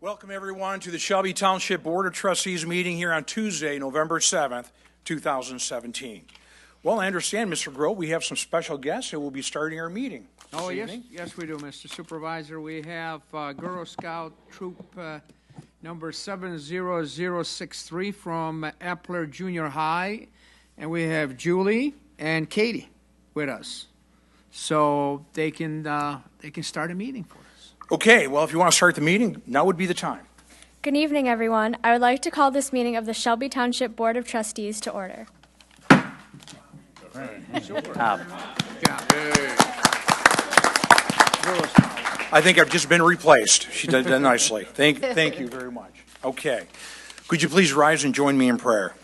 Welcome, everyone, to the Shelby Township Board of Trustees meeting here on Tuesday, November 7th, 2017. Well, I understand, Mr. Grote, we have some special guests who will be starting our meeting. Oh, yes, yes, we do, Mr. Supervisor. We have Girl Scout Troop number 70063 from Epler Junior High, and we have Julie and Katie with us, so they can start a meeting for us. Okay, well, if you want to start the meeting, now would be the time. Good evening, everyone. I would like to call this meeting of the Shelby Township Board of Trustees to order. I think I've just been replaced. She did that nicely. Thank you very much. Okay. Could you please rise and join me in prayer?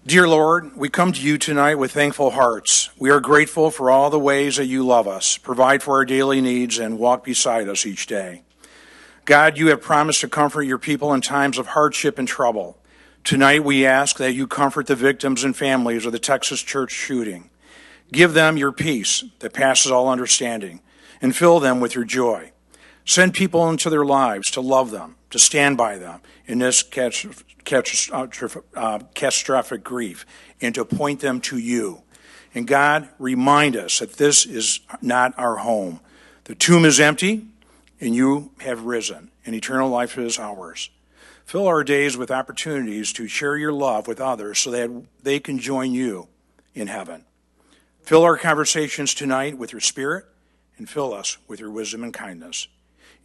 Dear Lord, we come to you tonight with thankful hearts. We are grateful for all the ways that you love us, provide for our daily needs, and walk beside us each day. God, you have promised to comfort your people in times of hardship and trouble. Tonight we ask that you comfort the victims and families of the Texas church shooting. Give them your peace that passes all understanding, and fill them with your joy. Send people into their lives to love them, to stand by them in this catastrophic grief, and to point them to you. And God, remind us that this is not our home. The tomb is empty, and you have risen, and eternal life is ours. Fill our days with opportunities to share your love with others so that they can join you in heaven. Fill our conversations tonight with your spirit, and fill us with your wisdom and kindness.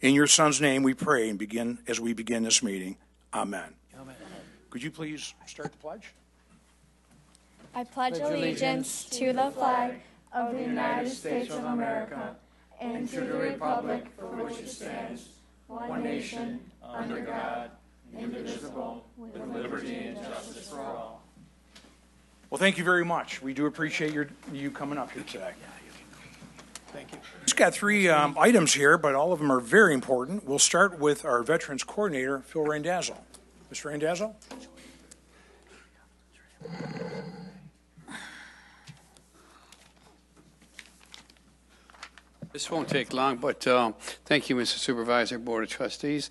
In your Son's name we pray and begin as we begin this meeting. Amen. Amen. Could you please start the pledge? I pledge allegiance to the flag of the United States of America and to the republic for which it stands, one nation, under God, indivisible, with liberty and justice for all. Well, thank you very much. We do appreciate you coming up here today. Thank you. We've got three items here, but all of them are very important. We'll start with our Veterans Coordinator, Phil Randazzo. Mr. Randazzo? This won't take long, but thank you, Mr. Supervisor, Board of Trustees.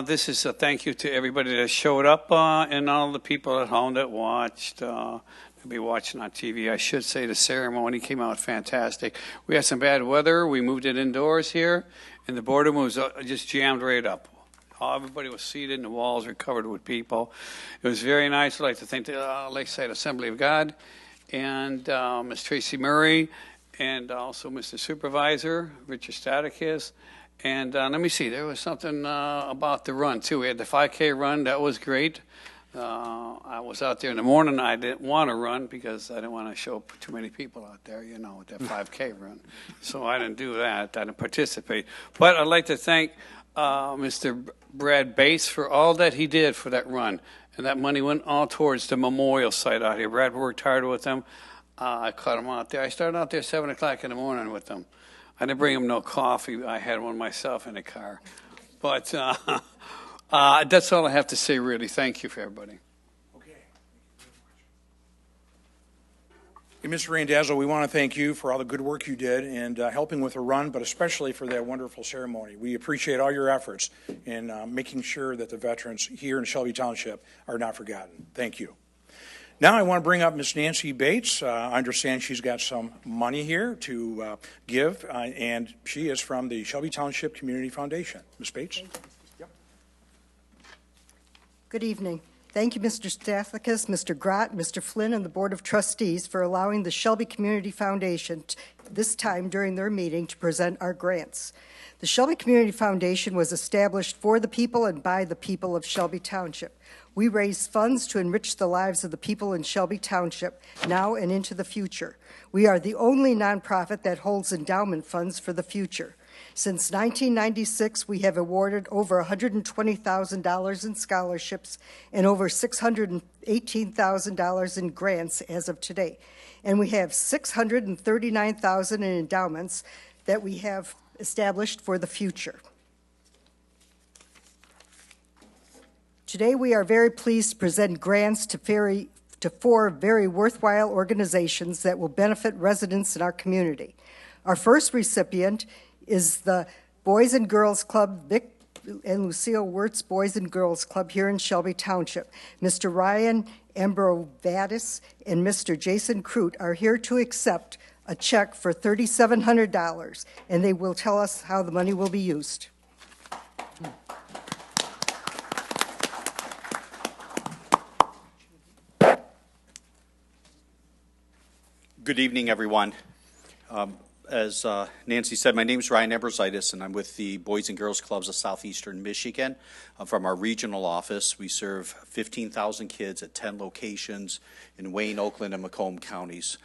This is a thank you to everybody that showed up and all the people at home that watched. They'll be watching on TV. I should say the ceremony came out fantastic. We had some bad weather. We moved it indoors here, and the boardroom was just jammed right up. Everybody was seated, and the walls were covered with people. It was very nice. I'd like to thank the Lakeside Assembly of God and Ms. Tracy Murray, and also Mr. Supervisor, Richard Staticus. And let me see, there was something about the run, too. We had the 5K run. That was great. I was out there in the morning. I didn't want to run because I didn't want to show too many people out there, you know, with that 5K run. So I didn't do that. I didn't participate. But I'd like to thank Mr. Brad Bates for all that he did for that run. And that money went all towards the memorial site out here. Brad worked hard with them. I caught him out there. I started out there 7 o'clock in the morning with them. I didn't bring him no coffee. I had one myself in the car. But that's all I have to say, really. Thank you for everybody. Okay. Hey, Mr. Randazzo, we want to thank you for all the good work you did and helping with the run, but especially for that wonderful ceremony. We appreciate all your efforts in making sure that the veterans here in Shelby Township are not forgotten. Thank you. Now I want to bring up Ms. Nancy Bates. I understand she's got some money here to give, and she is from the Shelby Township Community Foundation. Ms. Bates? Yep. Good evening. Thank you, Mr. Stathakis, Mr. Grott, Mr. Flynn, and the Board of Trustees for allowing the Shelby Community Foundation this time during their meeting to present our grants. The Shelby Community Foundation was established for the people and by the people of Shelby Township. We raise funds to enrich the lives of the people in Shelby Township now and into the future. We are the only nonprofit that holds endowment funds for the future. Since 1996, we have awarded over $120,000 in scholarships and over $618,000 in grants as of today. And we have $639,000 in endowments that we have established for the future. Today, we are very pleased to present grants to 4 very worthwhile organizations that will benefit residents in our community. Our first recipient is the Boys and Girls Club, Vic and Lucille Wirtz Boys and Girls Club here in Shelby Township. Mr. Ryan Ambrovadis and Mr. Jason Crute are here to accept a check for $3,700, and they will tell us how the money will be used. Good evening, everyone. As Nancy said, my name is Ryan Eberzitis, and I'm with the Boys and Girls Clubs of Southeastern Michigan. From our regional office, we serve 15,000 kids at 10 locations in Wayne, Oakland, and Macomb counties.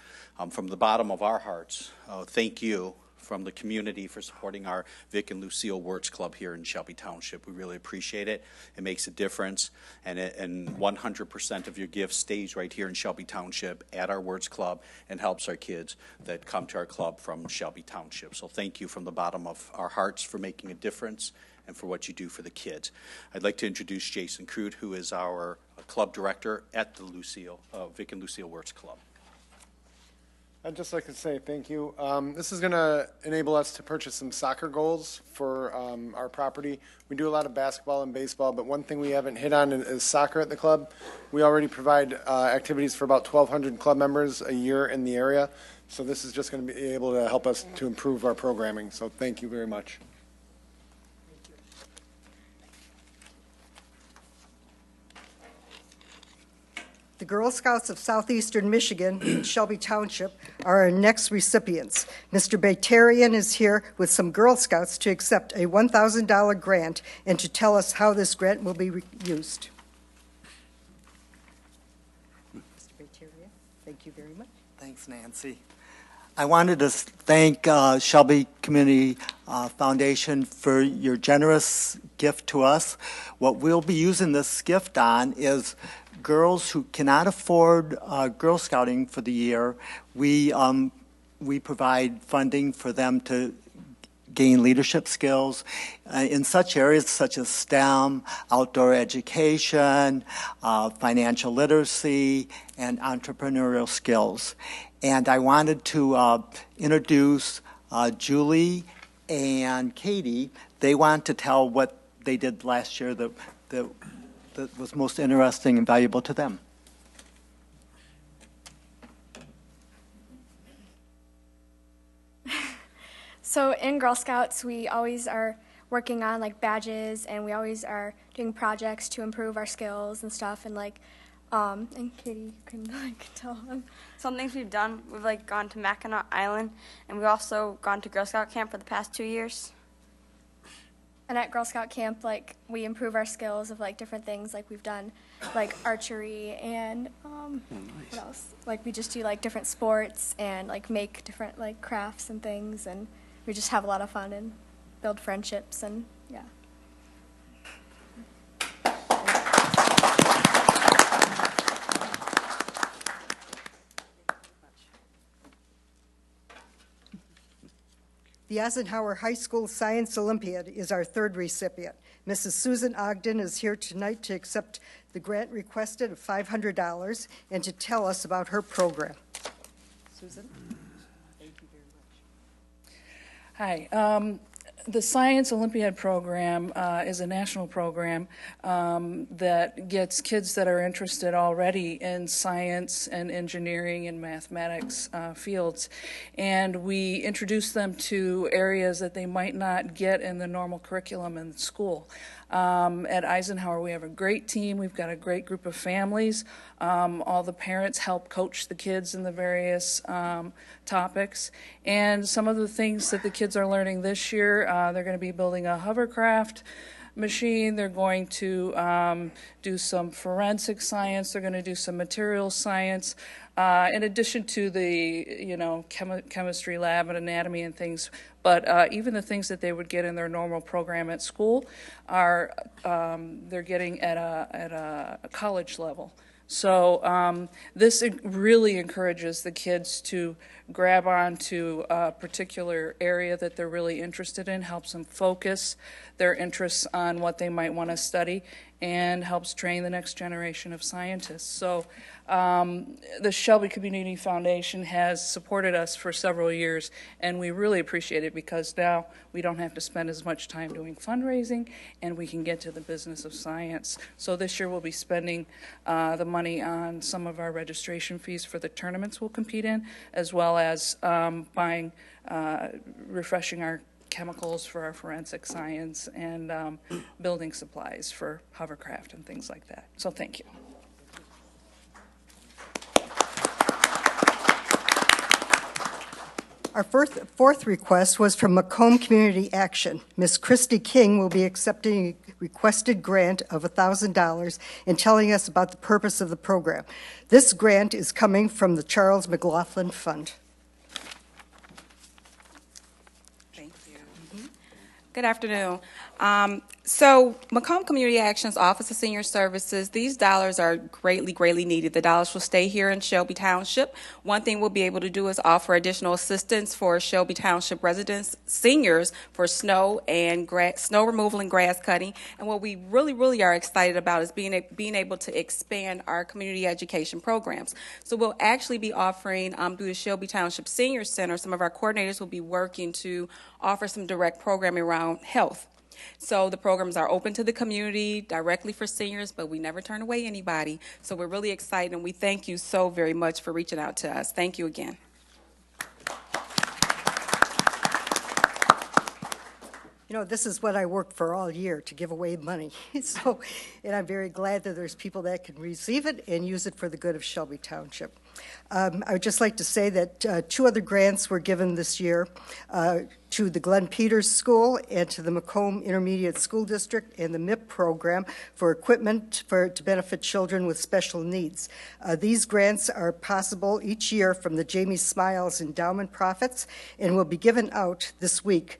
From the bottom of our hearts, thank you from the community for supporting our Vic and Lucille Wirtz Club here in Shelby Township. We really appreciate it. It makes a difference, and 100% of your gift stays right here in Shelby Township at our Wirtz Club and helps our kids that come to our club from Shelby Township. So thank you from the bottom of our hearts for making a difference and for what you do for the kids. I'd like to introduce Jason Crute, who is our club director at the Vic and Lucille Wirtz Club. I'd just like to say thank you. This is going to enable us to purchase some soccer goals for our property. We do a lot of basketball and baseball, but one thing we haven't hit on is soccer at the club. We already provide activities for about 1,200 club members a year in the area, so this is just going to be able to help us to improve our programming. So thank you very much. The Girl Scouts of Southeastern Michigan in Shelby Township are our next recipients. Mr. Batarian is here with some Girl Scouts to accept a $1,000 grant and to tell us how this grant will be used. Mr. Batarian, thank you very much. Thanks, Nancy. I wanted to thank Shelby Community Foundation for your generous gift to us. What we'll be using this gift on is girls who cannot afford Girl Scouting for the year. We provide funding for them to gain leadership skills in such areas such as STEM, outdoor education, financial literacy, and entrepreneurial skills. And I wanted to introduce Julie and Katie. They want to tell what they did last year that was most interesting and valuable to them. So in Girl Scouts, we always are working on like badges, and we always are doing projects to improve our skills and stuff. And like, and Katie can like tell them. Some things we've done, we've like gone to Mackinac Island, and we've also gone to Girl Scout camp for the past 2 years. And at Girl Scout camp, like, we improve our skills of like different things. Like we've done like archery and what else? Like we just do like different sports and like make different like crafts and things, and we just have a lot of fun and build friendships, and yeah. The Eisenhower High School Science Olympiad is our third recipient. Mrs. Susan Ogden is here tonight to accept the grant requested of $500 and to tell us about her program. Susan? Thank you very much. Hi. The Science Olympiad program is a national program that gets kids that are interested already in science and engineering and mathematics fields, and we introduce them to areas that they might not get in the normal curriculum in school. At Eisenhower, we have a great team. We've got a great group of families. All the parents help coach the kids in the various topics. And some of the things that the kids are learning this year, they're going to be building a hovercraft machine. They're going to do some forensic science. They're going to do some material science. In addition to the, chemistry lab and anatomy and things, but even the things that they would get in their normal program at school are they're getting at a college level. So this really encourages the kids to grab onto a particular area that they're really interested in, helps them focus their interests on what they might want to study, and helps train the next generation of scientists. So the Shelby Community Foundation has supported us for several years, and we really appreciate it because now we don't have to spend as much time doing fundraising, and we can get to the business of science. So this year we'll be spending the money on some of our registration fees for the tournaments we'll compete in, as well as buying, refreshing our chemicals for our forensic science and building supplies for hovercraft and things like that. So thank you. Our fourth request was from Macomb Community Action. Ms. Christy King will be accepting a requested grant of $1,000 and telling us about the purpose of the program. This grant is coming from the Charles McLaughlin Fund. Thank you. Good afternoon. So Macomb Community Action's Office of Senior Services, these dollars are greatly needed. The dollars will stay here in Shelby Township. One thing we'll be able to do is offer additional assistance for Shelby Township residents, seniors, for snow and snow removal and grass cutting. And what we really are excited about is being able to expand our community education programs. So we'll actually be offering through the Shelby Township Senior Center, some of our coordinators will be working to offer some direct programming around health. So the programs are open to the community, directly for seniors, but we never turn away anybody. So we're really excited, and we thank you so very much for reaching out to us. Thank you again. You know, this is what I worked for all year, to give away money. So, and I'm very glad that there's people that can receive it and use it for the good of Shelby Township. I would just like to say that 2 other grants were given this year to the Glenn Peters School and to the Macomb Intermediate School District and the MIP program for equipment to benefit children with special needs. These grants are possible each year from the Jamie Smiles Endowment Profits and will be given out this week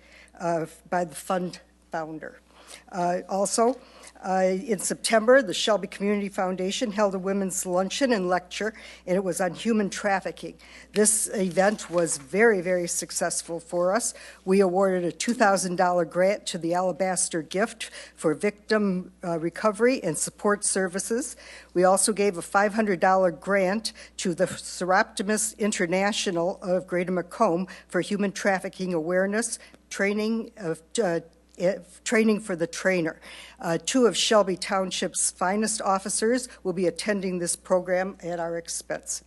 by the fund founder. Also, in September, the Shelby Community Foundation held a women's luncheon and lecture, and it was on human trafficking. This event was very successful for us. We awarded a $2,000 grant to the Alabaster Gift for victim recovery and support services. We also gave a $500 grant to the Seroptimus International of Greater Macomb for human trafficking awareness, training for the trainer. 2 of Shelby Township's finest officers will be attending this program at our expense.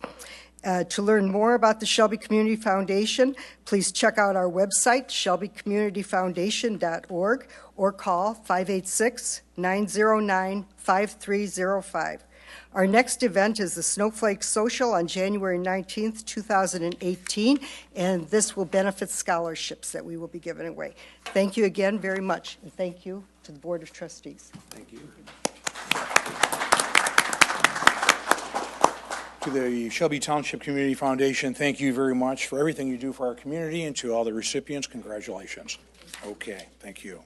To learn more about the Shelby Community Foundation, please check out our website, shelbycommunityfoundation.org, or call 586-909-5305. Our next event is the Snowflake Social on January 19th, 2018, and this will benefit scholarships that we will be giving away. Thank you again very much, and thank you to the Board of Trustees. Thank you. To the Shelby Township Community Foundation, thank you very much for everything you do for our community, and to all the recipients, congratulations. Okay, thank you.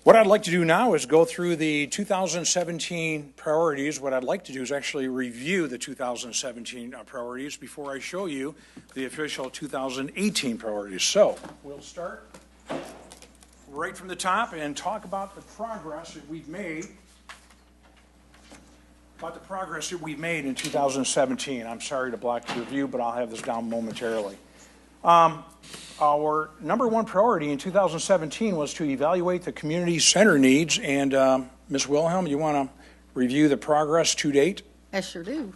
What I'd like to do now is go through the 2017 priorities. What I'd like to do is actually review the 2017 priorities before I show you the official 2018 priorities. So we'll start right from the top and talk about the progress that we've made. In 2017. I'm sorry to block your view, but I'll have this down momentarily. Our number 1 priority in 2017 was to evaluate the community center needs. And Ms. Wilhelm, you want to review the progress to date? I sure do.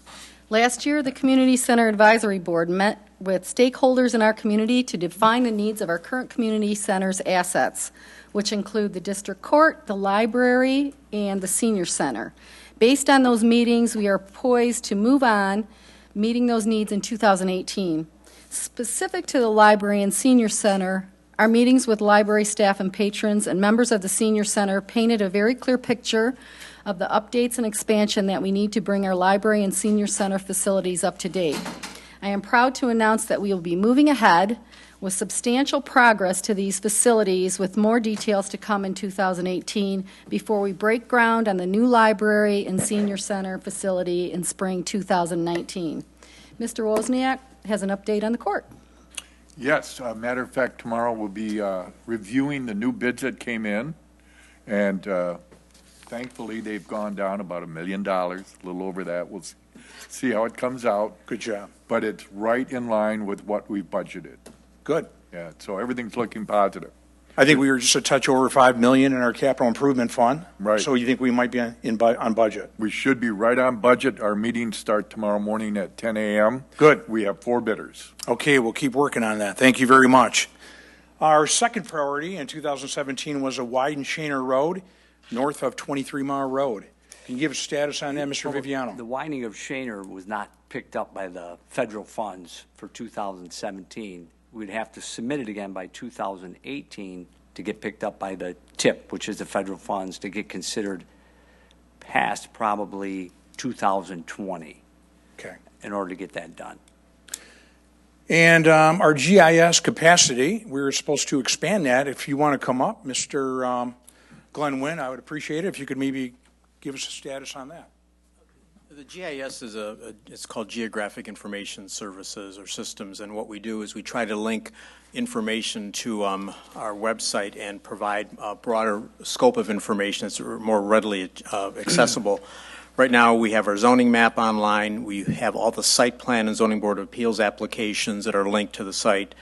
Last year, the Community Center Advisory Board met with stakeholders in our community to define the needs of our current community center's assets, which include the district court, the library, and the senior center. Based on those meetings, we are poised to move on, meeting those needs in 2018. Specific to the library and senior center, our meetings with library staff and patrons and members of the senior center painted a very clear picture of the updates and expansion that we need to bring our library and senior center facilities up to date. I am proud to announce that we will be moving ahead with substantial progress to these facilities, with more details to come in 2018 before we break ground on the new library and senior center facility in spring 2019. Mr. Wozniak has an update on the court. Yes, matter of fact, tomorrow we'll be reviewing the new bids that came in, and Thankfully, they've gone down about $1 million, a little over that. We'll see how it comes out. Good job. But it's right in line with what we've budgeted. Good. Yeah, so everything's looking positive. I think we were just a touch over 5 million in our capital improvement fund. Right. So you think we might be on budget? We should be right on budget. Our meetings start tomorrow morning at 10 a.m. Good. We have 4 bidders. Okay, we'll keep working on that. Thank you very much. Our second priority in 2017 was a widened Shaner Road north of 23 Mile Road. Can you give a status on that, Mr. Viviano? The widening of Shaner was not picked up by the federal funds for 2017. We'd have to submit it again by 2018 to get picked up by the TIP, which is the federal funds, to get considered past probably 2020. Okay. In order to get that done. And our GIS capacity, we were supposed to expand that. If you want to come up, Mr. Glenn Wynn, I would appreciate it if you could maybe give us a status on that. The GIS is it's called Geographic Information Services or Systems, and what we do is we try to link information to our website and provide a broader scope of information that's more readily accessible. Right now, we have our zoning map online. We have all the site plan and zoning board of appeals applications that are linked to the site.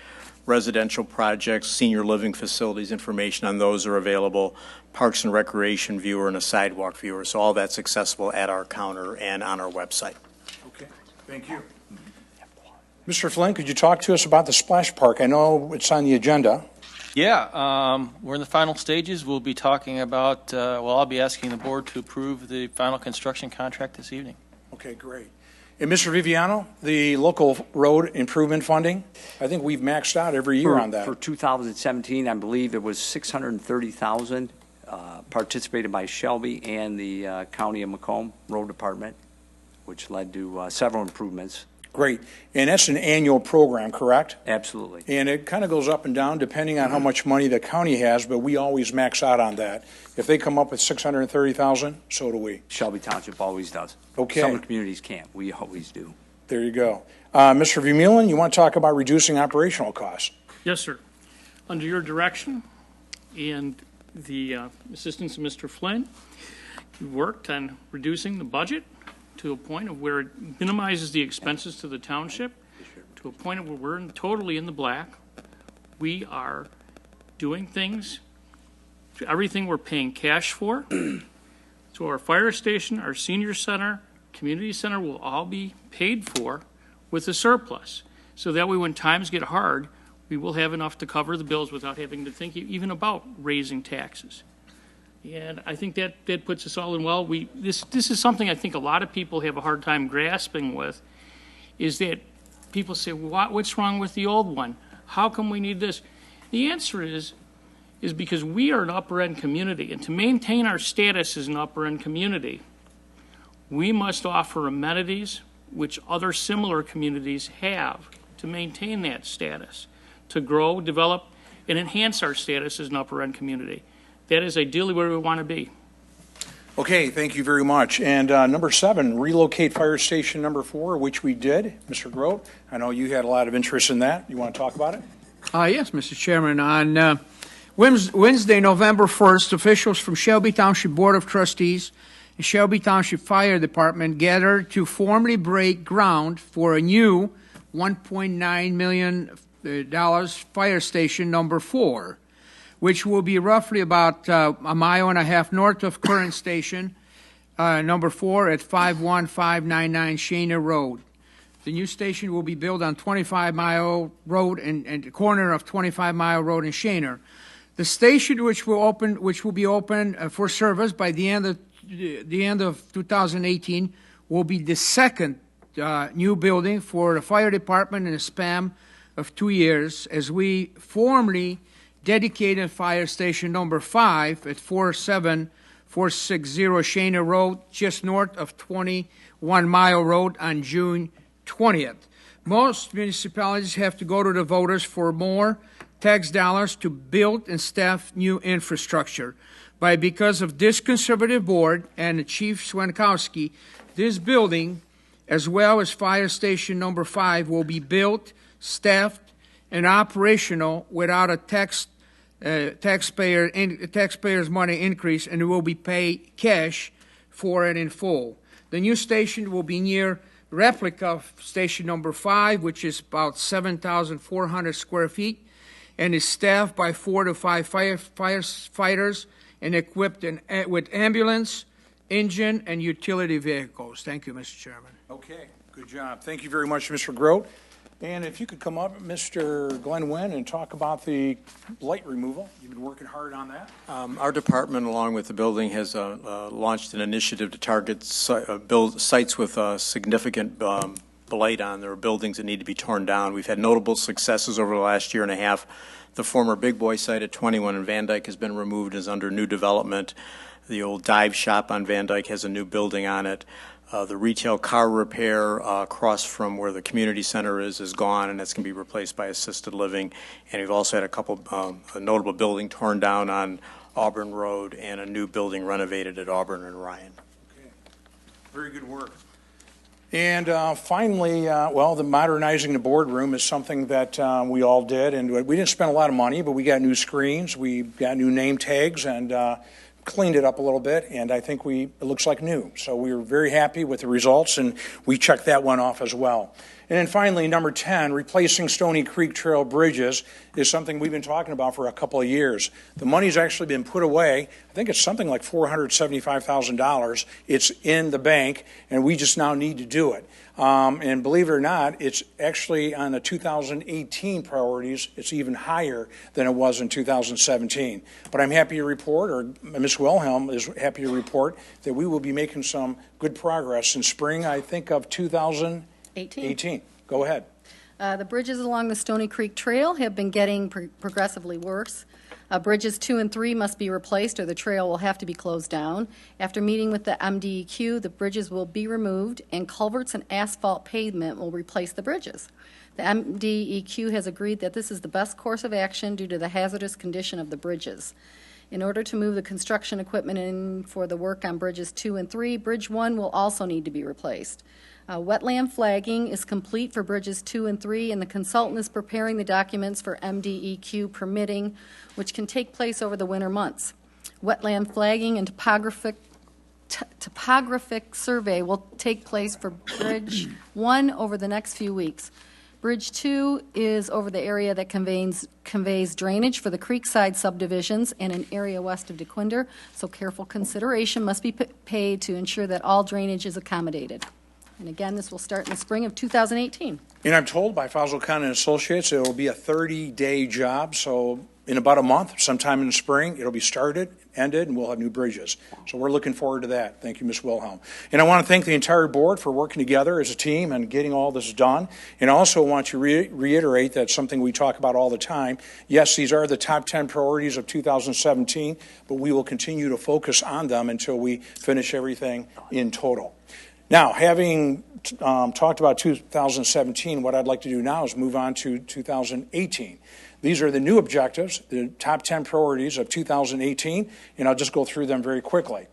Residential projects, senior living facilities, information on those are available. Parks and Recreation viewer and a sidewalk viewer. So all that's accessible at our counter and on our website. Okay, thank you. Mr. Flynn, could you talk to us about the splash park? I know it's on the agenda. Yeah, we're in the final stages. We'll be talking about, I'll be asking the board to approve the final construction contract this evening. Okay, great. And Mr. Viviano, the local road improvement funding, I think we've maxed out every year on that. For 2017, I believe it was $630,000 participated by Shelby and the County of Macomb Road Department, which led to several improvements. Great. And that's an annual program, correct? Absolutely. And it kind of goes up and down depending on how much money the county has, but we always max out on that. If they come up with $630,000, so do we. Shelby Township always does. Okay. Some communities can't. We always do. There you go. Mr. Vermeulen, you want to talk about reducing operational costs? Yes, sir. Under your direction and the assistance of Mr. Flynn, we worked on reducing the budget to a point of where it minimizes the expenses to the township, to a point of where we're totally in the black. We are doing things, everything we're paying cash for. So our fire station, our senior center, community center will all be paid for with a surplus. So that way when times get hard, we will have enough to cover the bills without having to think even about raising taxes. And I think that puts us all in well. This is something I think a lot of people have a hard time grasping with, is that people say, what's wrong with the old one? How come we need this? The answer is because we are an upper-end community, and to maintain our status as an upper-end community, we must offer amenities which other similar communities have to maintain that status, to grow, develop, and enhance our status as an upper-end community. That is ideally where we want to be. Okay, thank you very much. And number 7, relocate fire station number 4, which we did. Mr. Grote, I know you had a lot of interest in that. You want to talk about it? Yes, Mr. Chairman. On Wednesday, November 1st, officials from Shelby Township Board of Trustees and Shelby Township Fire Department gathered to formally break ground for a new $1.9 million fire station number 4. Which will be roughly about a mile and a half north of current station number 4 at 51599 Shaner Road. The new station will be built on 25 Mile Road and the corner of 25 Mile Road and Shaner. The station, which will be open for service by the end of 2018, will be the second new building for the fire department in a span of 2 years, as we formally dedicated fire station number 5 at 47460 Shaner Road, just north of 21 Mile Road on June 20th. Most municipalities have to go to the voters for more tax dollars to build and staff new infrastructure. But because of this conservative board and Chief Swankowski, this building, as well as fire station number 5, will be built, staffed, and operational without a tax taxpayers' money increase, and it will be paid cash for it in full. The new station will be near replica of station number 5, which is about 7,400 square feet, and is staffed by 4 to 5 firefighters and equipped with ambulance, engine, and utility vehicles. Thank you, Mr. Chairman. Okay, good job. Thank you very much, Mr. Grote. And if you could come up, Mr. Glenn Wynn, and talk about the light removal. You've been working hard on that. Our department, along with the building, has launched an initiative to target sites with significant blight on their buildings that need to be torn down. We've had notable successes over the last year and a half. The former Big Boy site at 21 in Van Dyke has been removed, is under new development. The old dive shop on Van Dyke has a new building on it. The retail car repair across from where the community center is gone, and that's going to be replaced by assisted living. And we've also had a couple, a notable building torn down on Auburn Road and a new building renovated at Auburn and Ryan. Okay. Very good work. And finally, well, the modernizing the boardroom is something that we all did, and we didn't spend a lot of money, but we got new screens, we got new name tags, and cleaned it up a little bit, and I think it looks like new. So we were very happy with the results, and we checked that one off as well. And then finally, number 10, replacing Stony Creek Trail bridges is something we've been talking about for a couple of years. The money's actually been put away. I think it's something like $475,000. It's in the bank, and we just now need to do it. And believe it or not, it's actually on the 2018 priorities. It's even higher than it was in 2017. But I'm happy to report, or Ms. Wilhelm is happy to report, that we will be making some good progress in spring, I think, of 2018. Go ahead. The bridges along the Stony Creek Trail have been getting progressively worse. Bridges 2 and 3 must be replaced or the trail will have to be closed down. After meeting with the MDEQ, the bridges will be removed and culverts and asphalt pavement will replace the bridges. The MDEQ has agreed that this is the best course of action due to the hazardous condition of the bridges. In order to move the construction equipment in for the work on bridges 2 and 3, Bridge 1 will also need to be replaced. Wetland flagging is complete for bridges 2 and 3, and the consultant is preparing the documents for MDEQ permitting, which can take place over the winter months. Wetland flagging and topographic survey will take place for Bridge 1 over the next few weeks. Bridge 2 is over the area that conveys drainage for the Creekside subdivisions and an area west of DeQuinder, so careful consideration must be paid to ensure that all drainage is accommodated. And again, this will start in the spring of 2018. And I'm told by Fossil County and Associates it will be a 30-day job, so in about a month, sometime in the spring, it'll be started, ended, and we'll have new bridges. So we're looking forward to that. Thank you, Ms. Wilhelm. And I want to thank the entire board for working together as a team and getting all this done. And I also want to reiterate that something we talk about all the time. Yes, these are the top 10 priorities of 2017, but we will continue to focus on them until we finish everything in total. Now, having talked about 2017, what I'd like to do now is move on to 2018. These are the new objectives, the top 10 priorities of 2018, and I'll just go through them very quickly.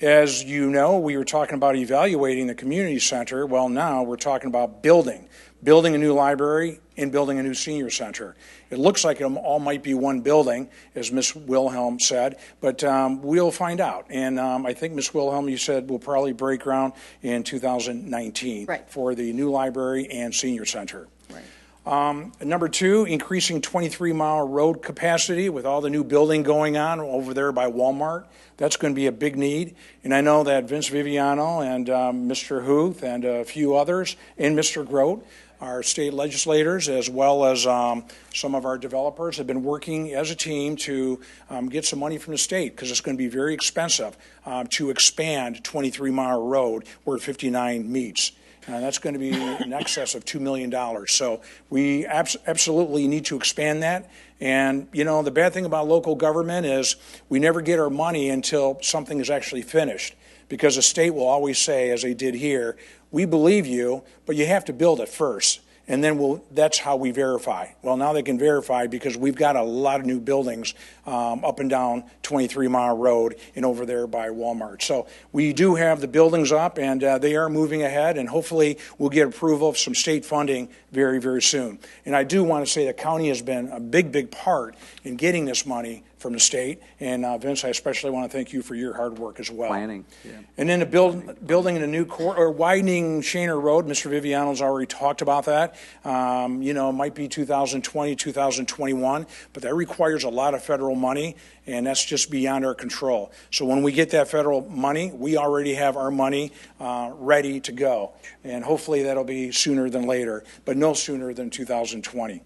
As you know, we were talking about evaluating the community center. Well, now we're talking about building a new library and building a new senior center. It looks like it all might be one building, as Ms. Wilhelm said, but we'll find out. And I think, Ms. Wilhelm, you said we'll probably break ground in 2019 for the new library and senior center. Number 2, increasing 23-mile road capacity with all the new building going on over there by Walmart. That's going to be a big need. And I know that Vince Viviano and Mr. Huth and a few others and Mr. Grote, our state legislators, as well as some of our developers, have been working as a team to get some money from the state because it's going to be very expensive to expand 23-mile road where 59 meets. That's going to be in excess of $2 million. So we absolutely need to expand that. And, you know, the bad thing about local government is we never get our money until something is actually finished. Because the state will always say, as they did here, we believe you, but you have to build it first. and then that's how we verify. Well, now they can verify because we've got a lot of new buildings up and down 23 Mile Road and over there by Walmart. So we do have the buildings up, and they are moving ahead, and hopefully we'll get approval of some state funding very, very soon. And I do want to say the county has been a big, big part in getting this money from the state. And Vince, I especially want to thank you for your hard work as well. Planning. Yeah. And then building a new or widening Shaner Road, Mr. Viviano's already talked about that. It might be 2020, 2021, but that requires a lot of federal money, and that's just beyond our control. So when we get that federal money, we already have our money ready to go. And hopefully that'll be sooner than later, but no sooner than 2020.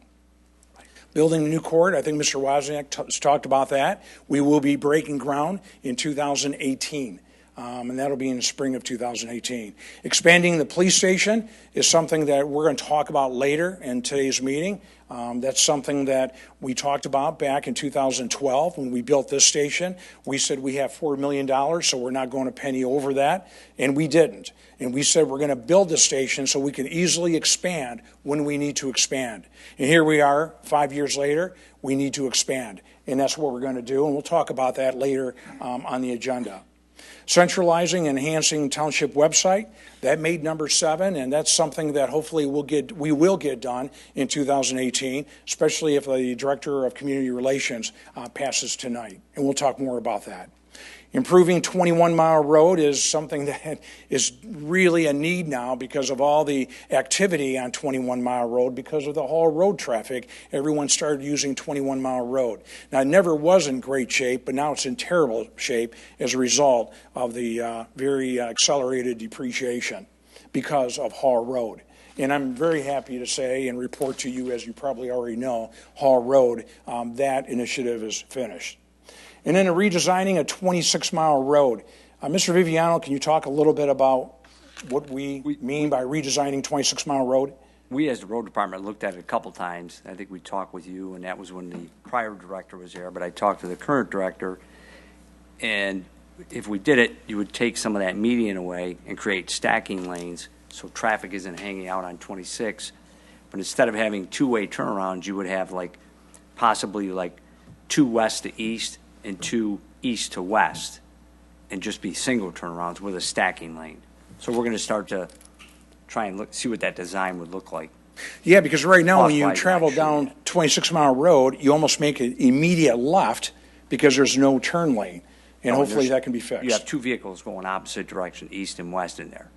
Building a new court, I think Mr. Wozniak has talked about that. We will be breaking ground in 2018, and that'll be in the spring of 2018. Expanding the police station is something that we're going to talk about later in today's meeting. That's something that we talked about back in 2012 when we built this station. We said we have $4 million, so we're not going a penny over that, and we didn't. And we said we're going to build the station so we can easily expand when we need to expand. And here we are, 5 years later, we need to expand. And that's what we're going to do, and we'll talk about that later on the agenda. Centralizing and enhancing Township website, that made number 7, and that's something that hopefully we will get done in 2018, especially if the Director of Community Relations passes tonight. And we'll talk more about that. Improving 21 Mile Road is something that is really a need now because of all the activity on 21 Mile Road. Because of the Hall Road traffic, everyone started using 21 Mile Road. Now, it never was in great shape, but now it's in terrible shape as a result of the very accelerated depreciation because of Hall Road. And I'm very happy to say and report to you, as you probably already know, Hall Road, that initiative is finished. And then redesigning a 26 Mile Road. Mr. Viviano, can you talk a little bit about what we mean by redesigning 26 Mile Road? We, as the road department, looked at it a couple times. I think we talked with you, and that was when the prior director was there, but I talked to the current director, and if we did it, you would take some of that median away and create stacking lanes so traffic isn't hanging out on 26. But instead of having two-way turnarounds, you would have possibly 2 west to east and 2 east to west, and just be single turnarounds with a stacking lane. So we're going to start to try and see what that design would look like. Yeah, because right now when you travel down 26 Mile Road, you almost make an immediate left because there's no turn lane, and hopefully that can be fixed. You have 2 vehicles going opposite direction, east and west in there.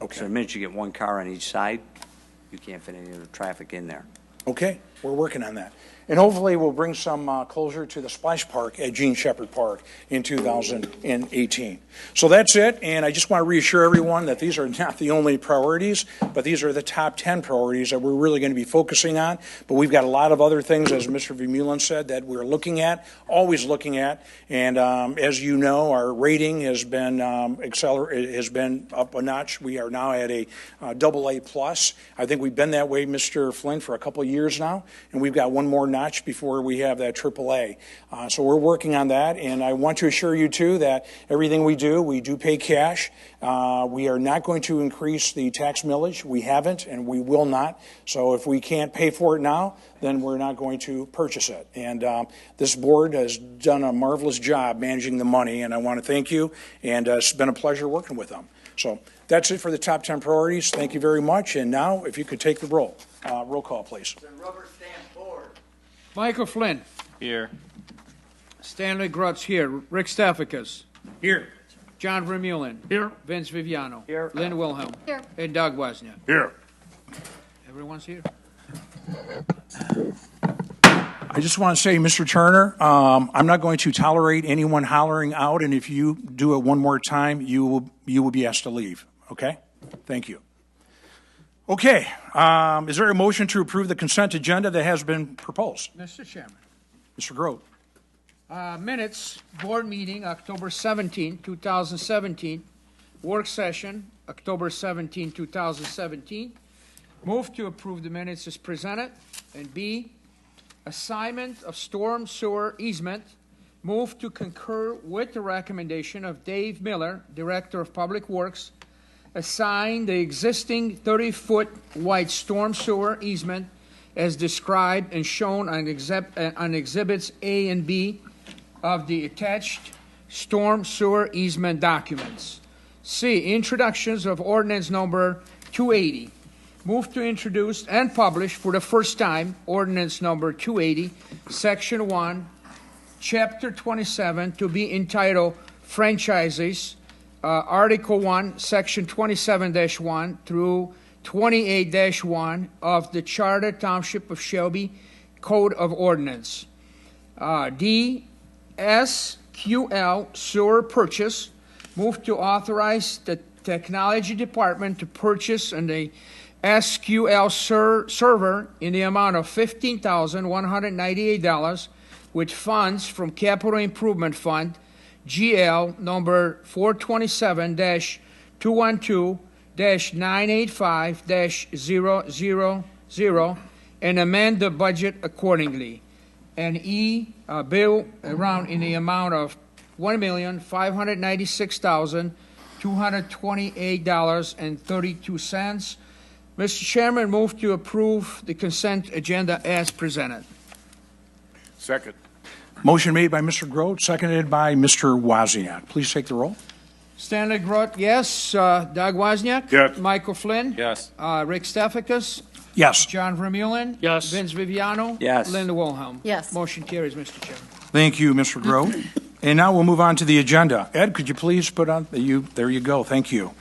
Okay. So the minute you get 1 car on each side, you can't fit any of the traffic in there. Okay, we're working on that. And hopefully we'll bring some closure to the splash park at Gene Shepherd Park in 2018. So that's it, and I just want to reassure everyone that these are not the only priorities, but these are the top 10 priorities that we're really going to be focusing on. But we've got a lot of other things, as Mr. Vermeulen said, that we're looking at, always looking at. And as you know, our rating has been has been up a notch. We are now at a AA+. I think we've been that way, Mr. Flynn, for a couple of years now, and we've got one more notch before we have that AAA. So we're working on that, and I want to assure you, too, that everything we do pay cash. We are not going to increase the tax millage. We haven't, and we will not. So if we can't pay for it now, then we're not going to purchase it. And this board has done a marvelous job managing the money, and I want to thank you, and it's been a pleasure working with them. So that's it for the top 10 priorities. Thank you very much. And now, if you could take the roll call, please. Michael Flynn. Here. Stanley Grutz here. Rick Stefficus. Here. John Vermeulen. Here. Vince Viviano. Here. Lynn Wilhelm. Here. And Doug Wozniak. Here. Everyone's here. I just want to say, Mr. Turner, I'm not going to tolerate anyone hollering out, and if you do it one more time, you will be asked to leave. Okay? Thank you. Okay. Is there a motion to approve the consent agenda that has been proposed? Mr. Chairman. Mr. Grote. Minutes, board meeting, October 17, 2017. Work session, October 17, 2017. Move to approve the minutes as presented. And B, assignment of storm sewer easement. Move to concur with the recommendation of Dave Miller, Director of Public Works, assign the existing 30-foot wide storm sewer easement as described and shown on Exhibits A and B of the attached storm sewer easement documents. C, introductions of ordinance number 280. Move to introduce and publish for the first time ordinance number 280, Section 1, Chapter 27, to be entitled Franchises, Article 1, Section 27-1 through 28-1 of the Charter Township of Shelby Code of Ordinance. D, SQL sewer purchase. Move to authorize the Technology Department to purchase the SQL server in the amount of $15,198 with funds from Capital Improvement Fund, GL number 427-212-985-000, and amend the budget accordingly. And E, bill around in the amount of $1,596,228.32. Mr. Chairman, move to approve the consent agenda as presented. Second. Motion made by Mr. Grote, seconded by Mr. Wozniak. Please take the roll. Stanley Grote, yes. Doug Wozniak? Yes. Michael Flynn? Yes. Rick Stefakis? Yes. John Vermeulen? Yes. Vince Viviano? Yes. Linda Wilhelm? Yes. Motion carries, Mr. Chairman. Thank you, Mr. Grote. And now we'll move on to the agenda. Ed, could you please put on, there you go, thank you.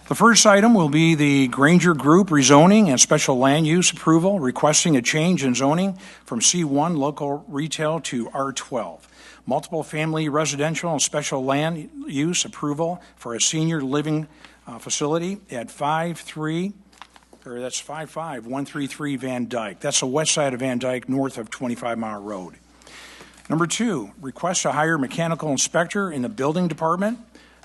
The first item will be the Granger Group rezoning and special land use approval, requesting a change in zoning from C1 local retail to R12. Multiple family residential and special land use approval for a senior living facility at 55133 Van Dyke. That's the west side of Van Dyke, north of 25 Mile Road. Number 2, request to hire mechanical inspector in the building department.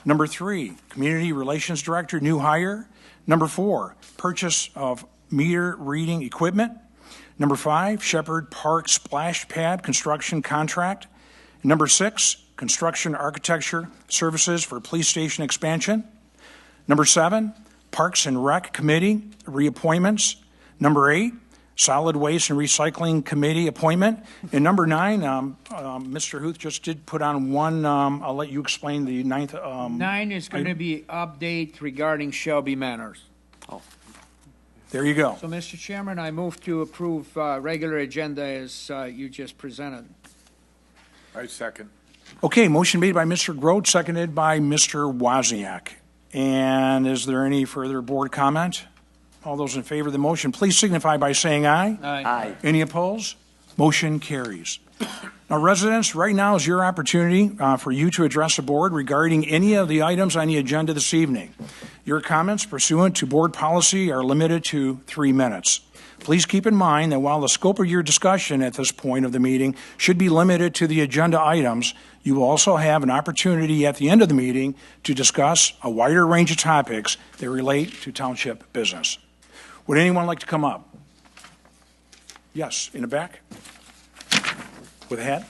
Number 3, community relations director, new hire. Number 4, purchase of meter reading equipment. Number 5, Shepherd Park splash pad construction contract. Number 6, construction architecture services for police station expansion. Number 7, Parks and Rec Committee reappointments. Number 8, Solid Waste and Recycling Committee appointment. And number 9, Mr. Huth just did put on one, I'll let you explain the 9th. 9 is going to be update regarding Shelby Manors. There you go. So, Mr. Chairman, I move to approve regular agenda as you just presented. I second. Okay, motion made by Mr. Grote, seconded by Mr. Wozniak. And is there any further board comment? All those in favor of the motion, please signify by saying aye. Aye. Any opposed? Motion carries. Now, residents, right now is your opportunity for you to address the board regarding any of the items on the agenda this evening. Your comments pursuant to board policy are limited to 3 minutes. Please keep in mind that while the scope of your discussion at this point of the meeting should be limited to the agenda items, you will also have an opportunity at the end of the meeting to discuss a wider range of topics that relate to township business. Would anyone like to come up? Yes, in the back. With a hat.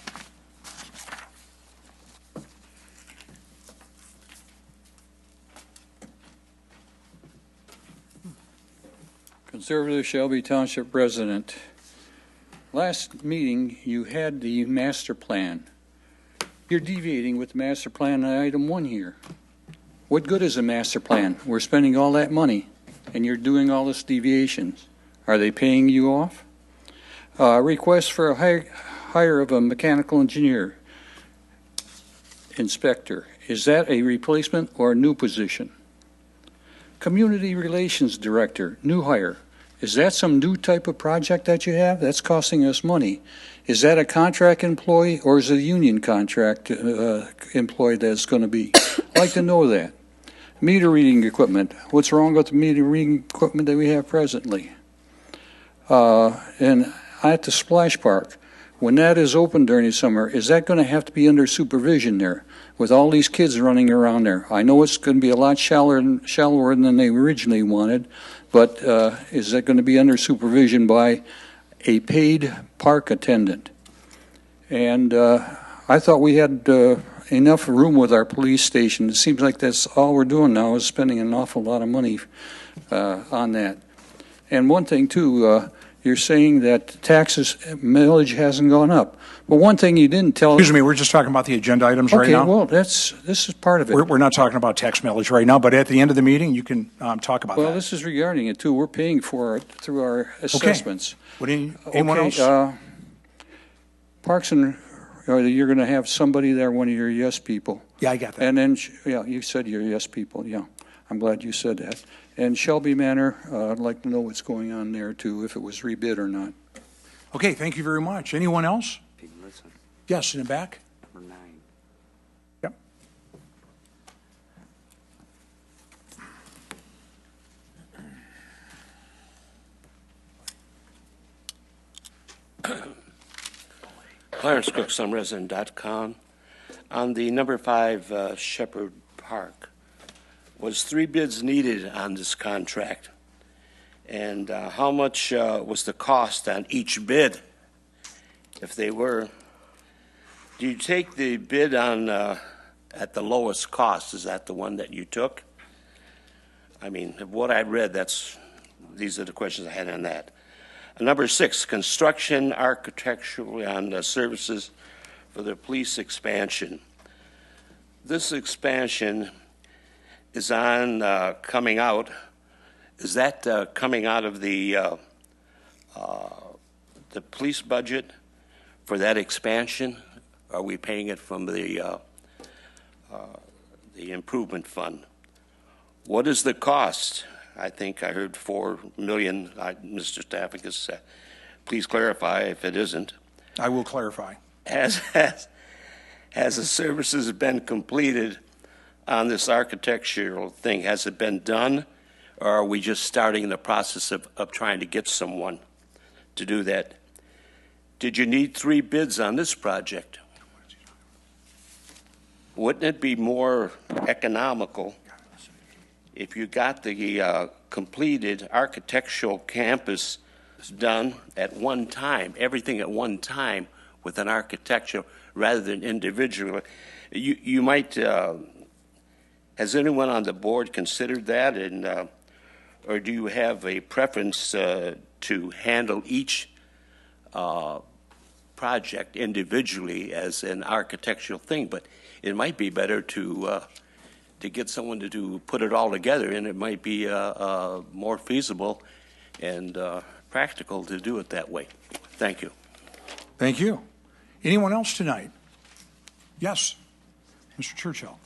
Conservative Shelby Township resident. Last meeting, you had the master plan. You're deviating with the master plan on item 1 here. What good is a master plan? We're spending all that money, and you're doing all this deviations. Are they paying you off? Request for a hire of a mechanical engineer, inspector. Is that a replacement or a new position? Community Relations Director, new hire. Is that some new type of project that you have? That's costing us money. Is that a contract employee or is it a union contract employee that's going to be? I'd like to know that. Meter reading equipment. What's wrong with the meter reading equipment that we have presently? And at the splash park, when that is open during the summer, is that going to have to be under supervision there with all these kids running around there? I know it's going to be a lot shallower than they originally wanted, but is that going to be under supervision by a paid park attendant? And I thought we had enough room with our police station. It seems like that's all we're doing now is spending an awful lot of money on that. And one thing, too, you're saying that taxes, millage hasn't gone up. But one thing you didn't tell... Excuse me, we're just talking about the agenda items right now. Okay, well, this is part of it. We're not talking about tax millage right now, but at the end of the meeting, you can talk about Well, that. this is regarding it, too. We're paying for it through our assessments. Anyone else? Parks and, you're going to have somebody there, one of your yes people. Yeah, I got that. And then, you said your yes people, yeah. I'm glad you said that. And Shelby Manor, I'd like to know what's going on there, too, if it was rebid or not. Okay, thank you very much. Anyone else? Yes, in the back. Number 9. Yep. Clarence Crooks on resident.com. On the number 5 Shepherd Park, was 3 bids needed on this contract? And how much was the cost on each bid, if they were? Do you take the bid on at the lowest cost? Is that the one that you took? I mean, what I read, these are the questions I had on that. Number 6, construction, architectural, and services for the police expansion. This expansion is on coming out. Is that coming out of the police budget for that expansion? Are we paying it from the improvement fund? What is the cost? I think I heard $4 million. Mr. Staffikas, please clarify if it isn't. I will clarify. Has the services been completed on this architectural thing? Has it been done, or are we just starting the process of trying to get someone to do that? Did you need 3 bids on this project? Wouldn't it be more economical if you got the completed architectural campus done at one time, everything at one time with an architectural rather than individually? You might, has anyone on the board considered that, and or do you have a preference to handle each project individually as an architectural thing? But it might be better to get someone to put it all together, and it might be more feasible and practical to do it that way. Thank you. Thank you. Anyone else tonight? Yes, Mr. Churchill.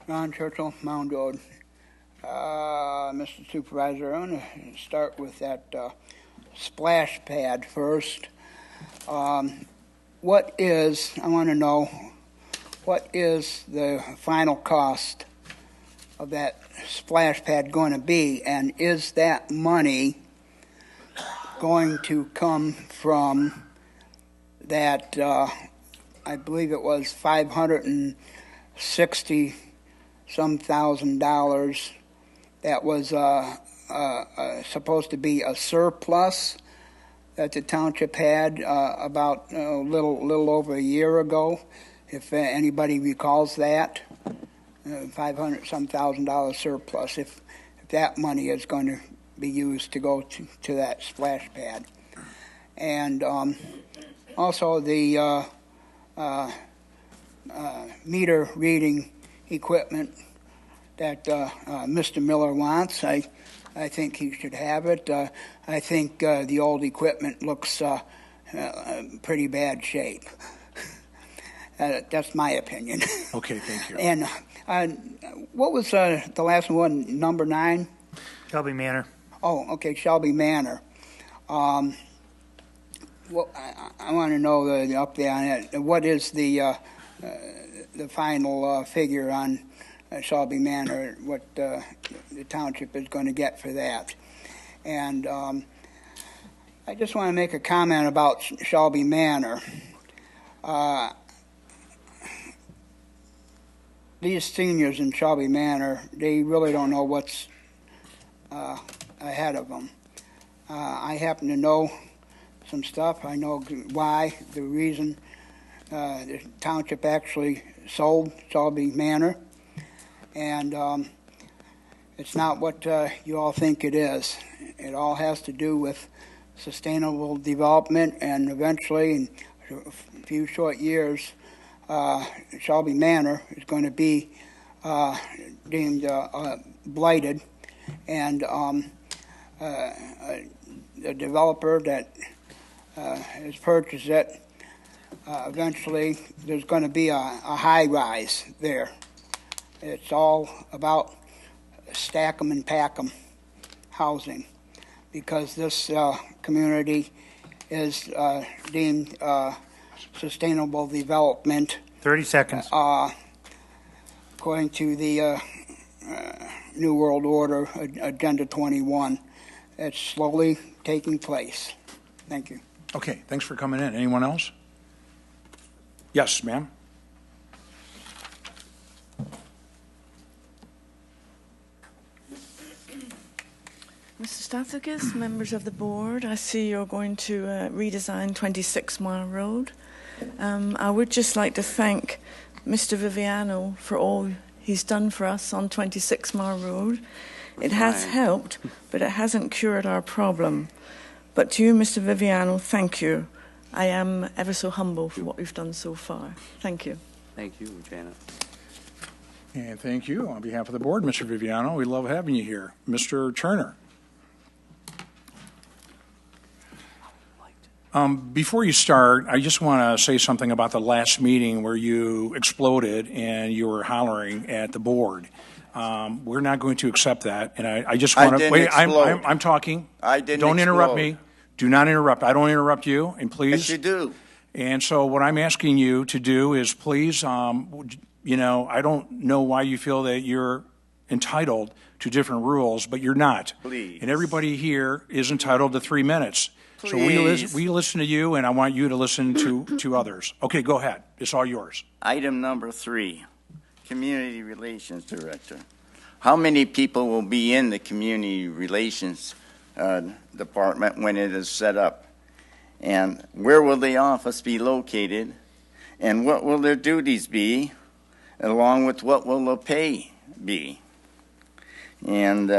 Ron Churchill, Mound Road. Mr. Supervisor, I want to start with that splash pad first. I want to know, what is the final cost of that splash pad going to be, and is that money going to come from that, I believe it was $560-some thousand dollars that was supposed to be a surplus that the township had about a little over a year ago, if anybody recalls that, $500-some thousand surplus, if that money is going to be used to go to that splash pad. And also the meter reading equipment that Mr. Miller wants. I think he should have it. I think the old equipment looks pretty bad shape. That's my opinion. Okay, thank you. And what was the last one, number 9? Shelby Manor. Oh, okay, Shelby Manor. Well, I want to know the update on it. What is the final figure on Shelby Manor, what the township is going to get for that? And I just want to make a comment about these seniors in Shelby Manor, they really don't know what's ahead of them. I happen to know some stuff. I know why, the reason the township actually sold Shelby Manor, and it's not what you all think it is. It all has to do with sustainable development, and eventually, in a few short years, Shelby Manor is going to be deemed blighted, and the developer that has purchased it, eventually there's going to be a high rise there. It's all about stack 'em and pack 'em housing, because this community is deemed sustainable development. 30 seconds. According to the New World Order, Agenda 21. It's slowly taking place. Thank you. Okay, thanks for coming in. Anyone else? Yes, ma'am. Mr. Stathakis, members of the board, I see you're going to redesign 26 Mile Road. I would just like to thank Mr. Viviano for all he's done for us on 26 Mile Road. It has helped, but it hasn't cured our problem. But to you, Mr. Viviano, thank you. I am ever so humble for what we've done so far. Thank you. Thank you, Janet. And thank you on behalf of the board, Mr. Viviano. We love having you here. Mr. Turner. Before you start, I just want to say something about the last meeting where you exploded and you were hollering at the board. We're not going to accept that, and I just want to wait. I'm talking. I didn't. Don't interrupt me. Do not interrupt. I don't interrupt you, and please. Yes, you do. And so, what I'm asking you to do is, please, you know, I don't know why you feel that you're entitled to different rules, but you're not. Please. And everybody here is entitled to 3 minutes. Please. So we listen to you, and I want you to listen to others. Okay, go ahead. It's all yours. Item number 3, Community Relations Director. How many people will be in the Community Relations Department when it is set up? And where will the office be located? And what will their duties be? Along with what will the pay be? And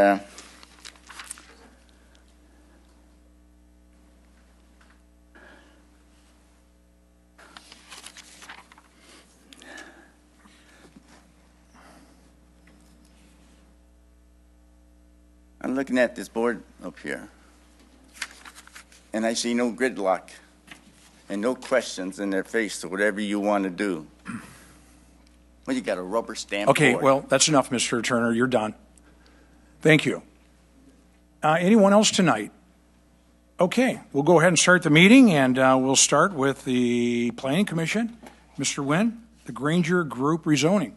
I'm looking at this board up here, and I see no gridlock and no questions in their face to whatever you want to do. Well, you got a rubber stamp. Okay, board. well, that's enough, Mr. Turner. You're done. Thank you. Anyone else tonight? Okay, we'll go ahead and start the meeting, and we'll start with the Planning Commission. Mr. Wynn, the Granger Group rezoning.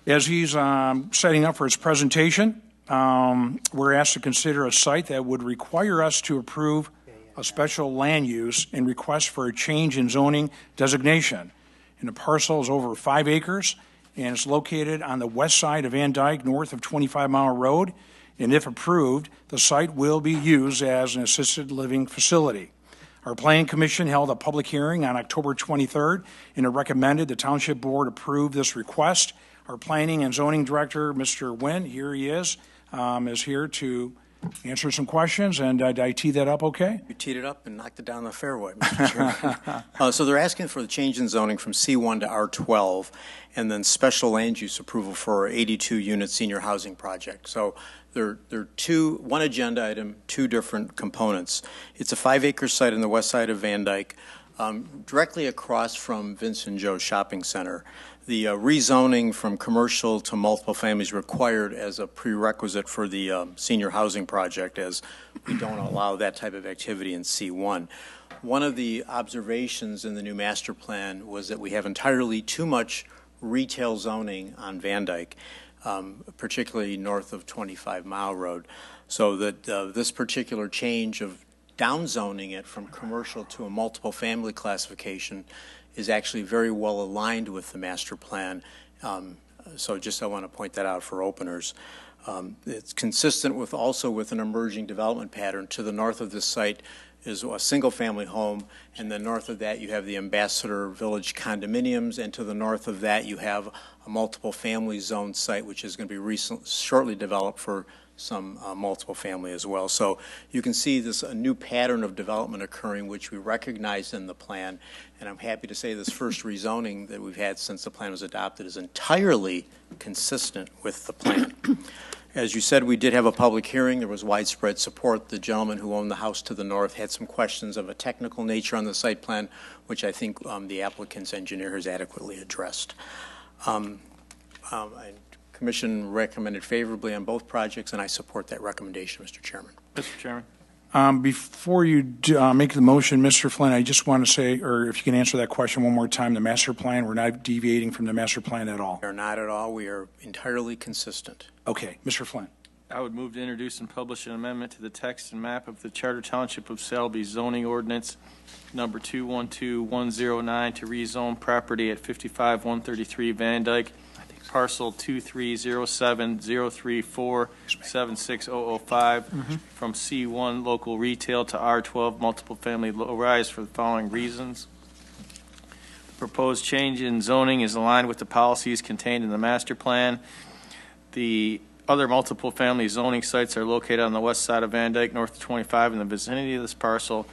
As he's setting up for his presentation, we're asked to consider a site that would require us to approve a special land use and request for a change in zoning designation. And the parcel is over 5 acres, and it's located on the west side of Van Dyke, north of 25 Mile Road. And if approved, the site will be used as an assisted living facility. Our Planning Commission held a public hearing on October 23rd, and it recommended the Township Board approve this request. Our Planning and Zoning Director, Mr. Wynn, here he is here to answer some questions. And did I tee that up okay? You teed it up and knocked it down the fairway, Mr. Chairman. So they're asking for the change in zoning from C1 to R12, and then special land use approval for an 82-unit senior housing project. So there are one agenda item, 2 different components. It's a 5-acre site on the west side of Van Dyke, directly across from Vincent Joe Shopping Center. The rezoning from commercial to multiple families required as a prerequisite for the senior housing project, as we don't allow that type of activity in C1. One of the observations in the new master plan was that we have entirely too much retail zoning on Van Dyke, particularly north of 25 Mile Road, so that this particular change of downzoning it from commercial to a multiple family classification is actually very well aligned with the master plan. So just I want to point that out for openers. It's consistent with also with an emerging development pattern. To the north of this site is a single-family home, and then north of that you have the Ambassador Village condominiums, and to the north of that you have a multiple-family zone site, which is going to be shortly developed for some multiple family as well. So you can see this a new pattern of development occurring, which we recognized in the plan, and I'm happy to say this first rezoning that we've had since the plan was adopted is entirely consistent with the plan. As you said, we did have a public hearing. There was widespread support. The gentleman who owned the house to the north had some questions of a technical nature on the site plan, which I think the applicant's engineer has adequately addressed. Commission recommended favorably on both projects, and I support that recommendation, Mr. Chairman. Mr. Chairman. Before you make the motion, Mr. Flynn, I just want to say, or if you can answer that question one more time, the master plan, we're not deviating from the master plan at all. We are not at all. We are entirely consistent. Okay. Mr. Flynn. I would move to introduce and publish an amendment to the text and map of the Charter Township of Shelby zoning ordinance number 212109 to rezone property at 55133 Van Dyke, parcel 2307034760005 from C1 local retail to R12 multiple family low rise for the following reasons. The proposed change in zoning is aligned with the policies contained in the master plan. The other multiple family zoning sites are located on the west side of Van Dyke, north of 25 in the vicinity of this parcel.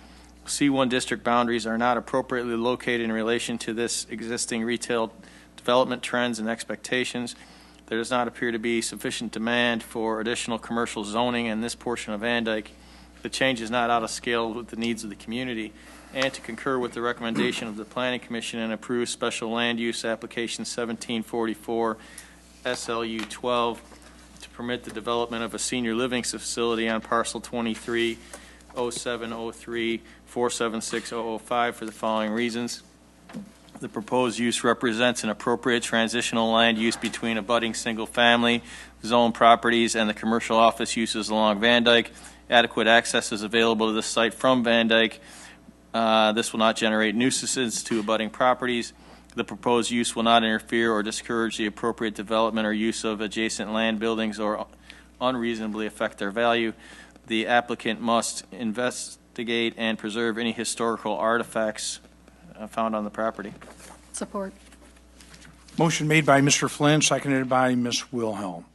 C1 district boundaries are not appropriately located in relation to this existing retail development trends and expectations. There does not appear to be sufficient demand for additional commercial zoning in this portion of Van Dyke. The change is not out of scale with the needs of the community, and to concur with the recommendation of the Planning Commission and approve special land use application 1744 SLU 12 to permit the development of a senior living facility on parcel 230703476005 for the following reasons. The proposed use represents an appropriate transitional land use between abutting single-family zone properties and the commercial office uses along Van Dyke. Adequate access is available to the site from Van Dyke. This will not generate nuisances to abutting properties. The proposed use will not interfere or discourage the appropriate development or use of adjacent land buildings or unreasonably affect their value. The applicant must investigate and preserve any historical artifacts found on the property. Support. Motion made by Mr. Flynn, seconded by Ms. Wilhelm.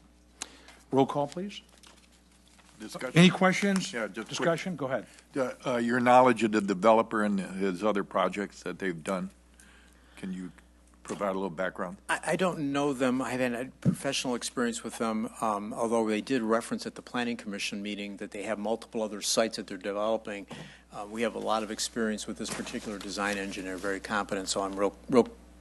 Roll call, please. Discussion. Any questions? Yeah, just discussion. Go ahead. Your knowledge of the developer and his other projects that they've done, can you provide a little background? I don't know them. I haven't had professional experience with them, although they did reference at the Planning Commission meeting that they have multiple other sites that they're developing. We have a lot of experience with this particular design engineer, very competent, so I'm real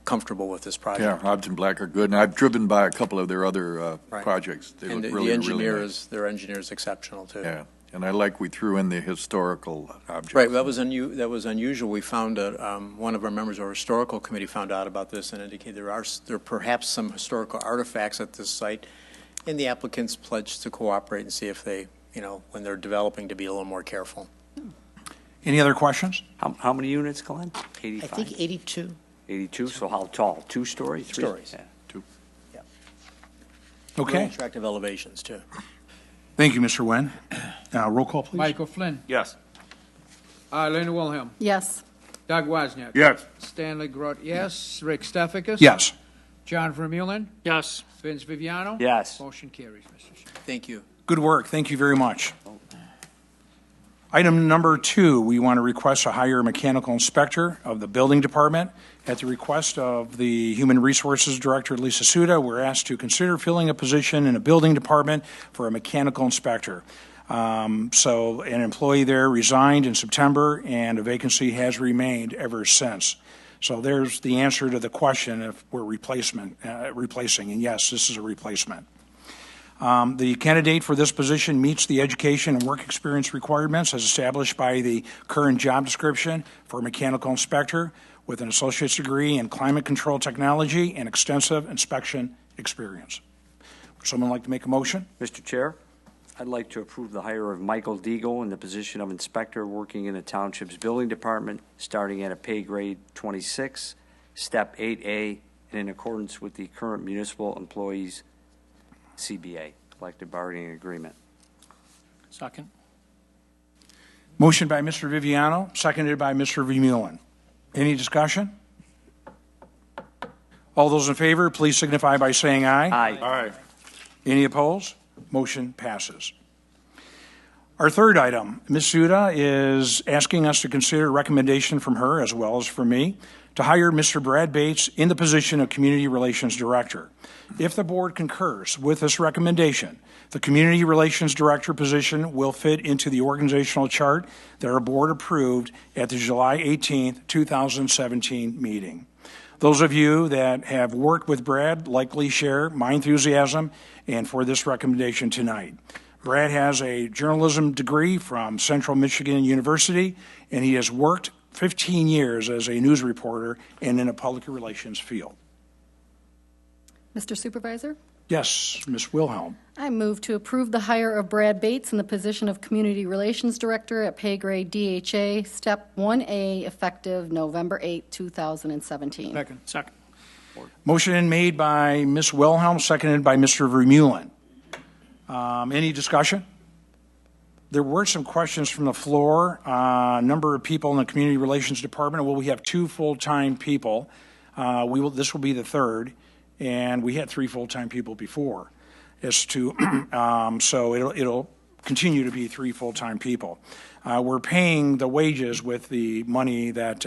comfortable with this project. Yeah, Hobbs and Black are good, and I've driven by a couple of their other Right. projects. They And look the really, engineer really nice. is, their engineer is exceptional, too. Yeah, and I like we threw in the historical objects. Right, that was unusual. We found one of our members of our historical committee found out about this and indicated there are perhaps some historical artifacts at this site, and the applicants pledged to cooperate and see if they, when they're developing, to be a little more careful. Any other questions? How many units, Glenn? 85? I think 82. 82, so how tall? 2 stories? 3 Stories. Yeah. 2. Okay. Real attractive elevations, too. Thank you, Mr. Nguyen. Roll call, please. Michael Flynn. Yes. Lena Wilhelm. Yes. Doug Wozniak. Yes. Stanley Grodt, yes. Rick Steffikis. Yes. John Vermeulen. Yes. Vince Viviano. Yes. Motion carries, Mr. Chairman. Thank you. Good work. Thank you very much. Item number 2, we want to request to hire a mechanical inspector of the building department. At the request of the Human Resources Director, Lisa Suda, we're asked to consider filling a position in a building department for a mechanical inspector. So an employee there resigned in September, and a vacancy has remained ever since. So there's the answer to the question if we're replacing, and yes, this is a replacement. The candidate for this position meets the education and work experience requirements as established by the current job description for a mechanical inspector with an associate's degree in climate control technology and extensive inspection experience. Would someone like to make a motion? Mr. Chair, I'd like to approve the hire of Michael Deagle in the position of inspector working in the township's building department, starting at a pay grade 26, step 8A, and in accordance with the current municipal employees CBA, collective bargaining agreement. Second. Motion by Mr. Viviano, seconded by Mr. Vermeulen. Any discussion? All those in favor, please signify by saying aye. Aye. Aye. Any opposed? Motion passes. Our third item, Ms. Suda is asking us to consider a recommendation from her, as well as from me, to hire Mr. Brad Bates in the position of Community Relations Director. If the board concurs with this recommendation, the Community Relations Director position will fit into the organizational chart that our board approved at the July 18th, 2017 meeting. Those of you that have worked with Brad likely share my enthusiasm and for this recommendation tonight. Brad has a journalism degree from Central Michigan University, and he has worked 15 years as a news reporter and in a public relations field. Mr. Supervisor? Yes, Ms. Wilhelm. I move to approve the hire of Brad Bates in the position of Community Relations Director at pay grade DHA, Step 1A, effective November 8, 2017. Second. Motion made by Ms. Wilhelm, seconded by Mr. Vermeulen. Any discussion? There were some questions from the floor. Number of people in the Community Relations Department. Well, we have 2 full-time people. This will be the third, and we had 3 full-time people before. So it'll continue to be 3 full-time people. We're paying the wages with the money that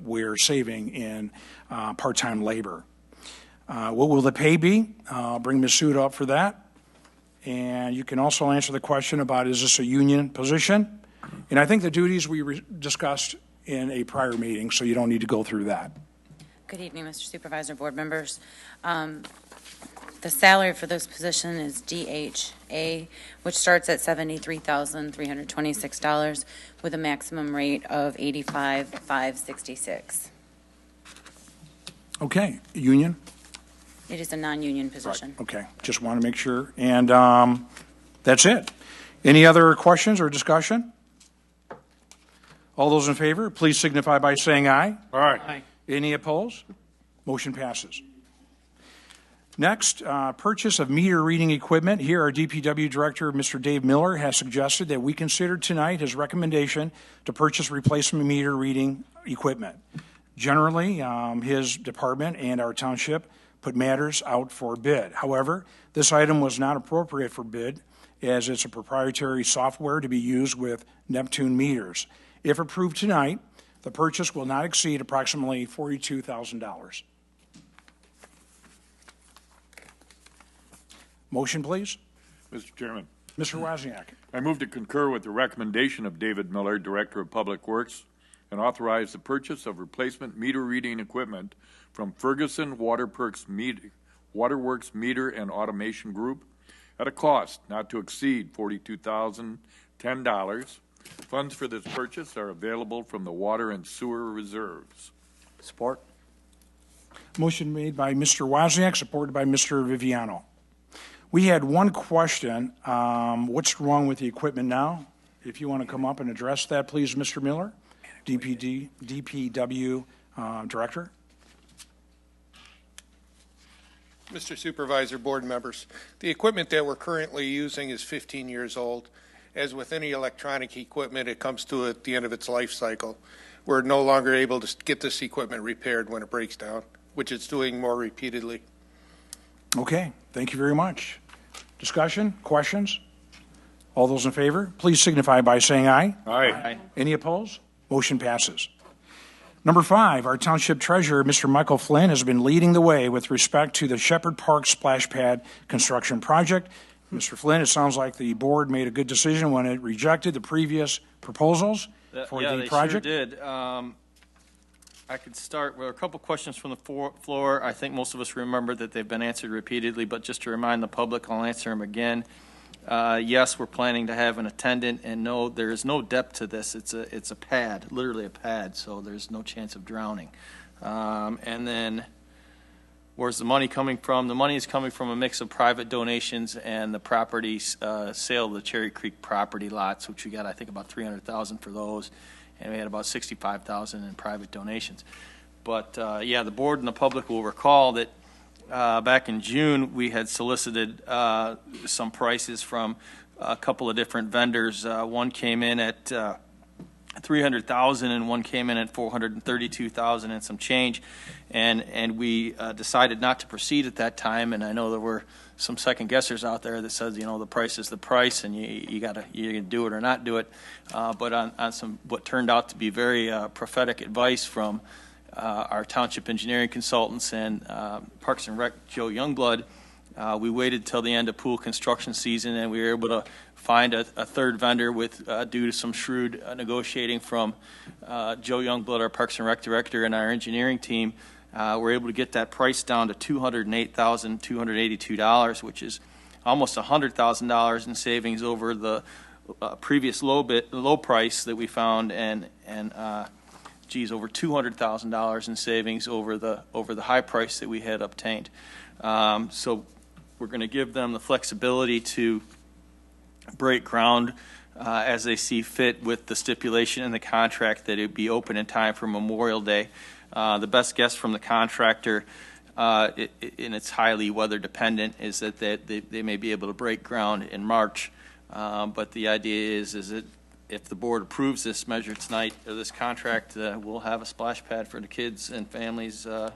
we're saving in part-time labor. What will the pay be? I'll bring Ms. Suda up for that. And you can also answer the question about, is this a union position? And I think the duties we discussed in a prior meeting, so you don't need to go through that. Good evening, Mr. Supervisor, board members. The salary for this position is DHA, which starts at $73,326 with a maximum rate of $85,566. Okay, union? It is a non-union position. Right. Okay, just want to make sure. And that's it. Any other questions or discussion? All those in favor, please signify by saying aye. Aye. Any opposed? Motion passes. Next, purchase of meter reading equipment. Here, our DPW Director, Mr. Dave Miller, has suggested that we consider tonight his recommendation to purchase replacement meter reading equipment. Generally, his department and our township put matters out for bid. However, this item was not appropriate for bid, as it's a proprietary software to be used with Neptune meters. If approved tonight, the purchase will not exceed approximately $42,000. Motion, please. Mr. Chairman. Mr. Wozniak. I move to concur with the recommendation of David Miller, Director of Public Works, and authorize the purchase of replacement meter reading equipment from Ferguson Waterworks Meter and Automation Group at a cost not to exceed $42,010. Funds for this purchase are available from the water and sewer reserves. Support. Motion made by Mr. Wozniak, supported by Mr. Viviano. We had one question. What's wrong with the equipment now? If you want to come up and address that, please, Mr. Miller, DPW Director. Mr. Supervisor, board members, the equipment that we're currently using is 15 years old. As with any electronic equipment, it comes to the end of its life cycle. We're no longer able to get this equipment repaired when it breaks down, which it's doing more repeatedly. Okay, thank you very much. Discussion, questions? All those in favor, please signify by saying aye. Aye. Any opposed? Motion passes. Number 5, our Township Treasurer, Mr. Michael Flynn, has been leading the way with respect to the Shepherd Park Splash Pad construction project. Mr. Flynn, it sounds like the board made a good decision when it rejected the previous proposals for the project. Yeah, they sure did. I could start with a couple questions from the floor. I think most of us remember that they've been answered repeatedly, but just to remind the public, I'll answer them again. Yes, we're planning to have an attendant, and no, there is no depth to this. It's a pad, literally a pad, so there's no chance of drowning. And then Where's the money coming from? The money is coming from a mix of private donations and the property sale of the Cherry Creek property lots, which we got, I think, about $300,000 for those, and we had about $65,000 in private donations. But yeah, the board and the public will recall that back in June we had solicited some prices from a couple of different vendors. One came in at $300,000 and one came in at $432,000 and some change, and we decided not to proceed at that time. And I know there were some second guessers out there that says, you know, the price is the price, and you got to do it or not do it. But on some what turned out to be very prophetic advice from our township engineering consultants and Parks and Rec Joe Youngblood, we waited till the end of pool construction season, and we were able to find a third vendor with due to some shrewd negotiating from Joe Youngblood, our Parks and Rec director, and our engineering team. We're able to get that price down to $208,282, which is almost $100,000 in savings over the previous low price that we found, and over $200,000 in savings over the high price that we had obtained. So we're going to give them the flexibility to break ground as they see fit, with the stipulation in the contract that it be open in time for Memorial Day. The best guess from the contractor, and it's highly weather dependent, is that they may be able to break ground in March. But the idea is that if the board approves this measure tonight, or this contract, we'll have a splash pad for the kids and families on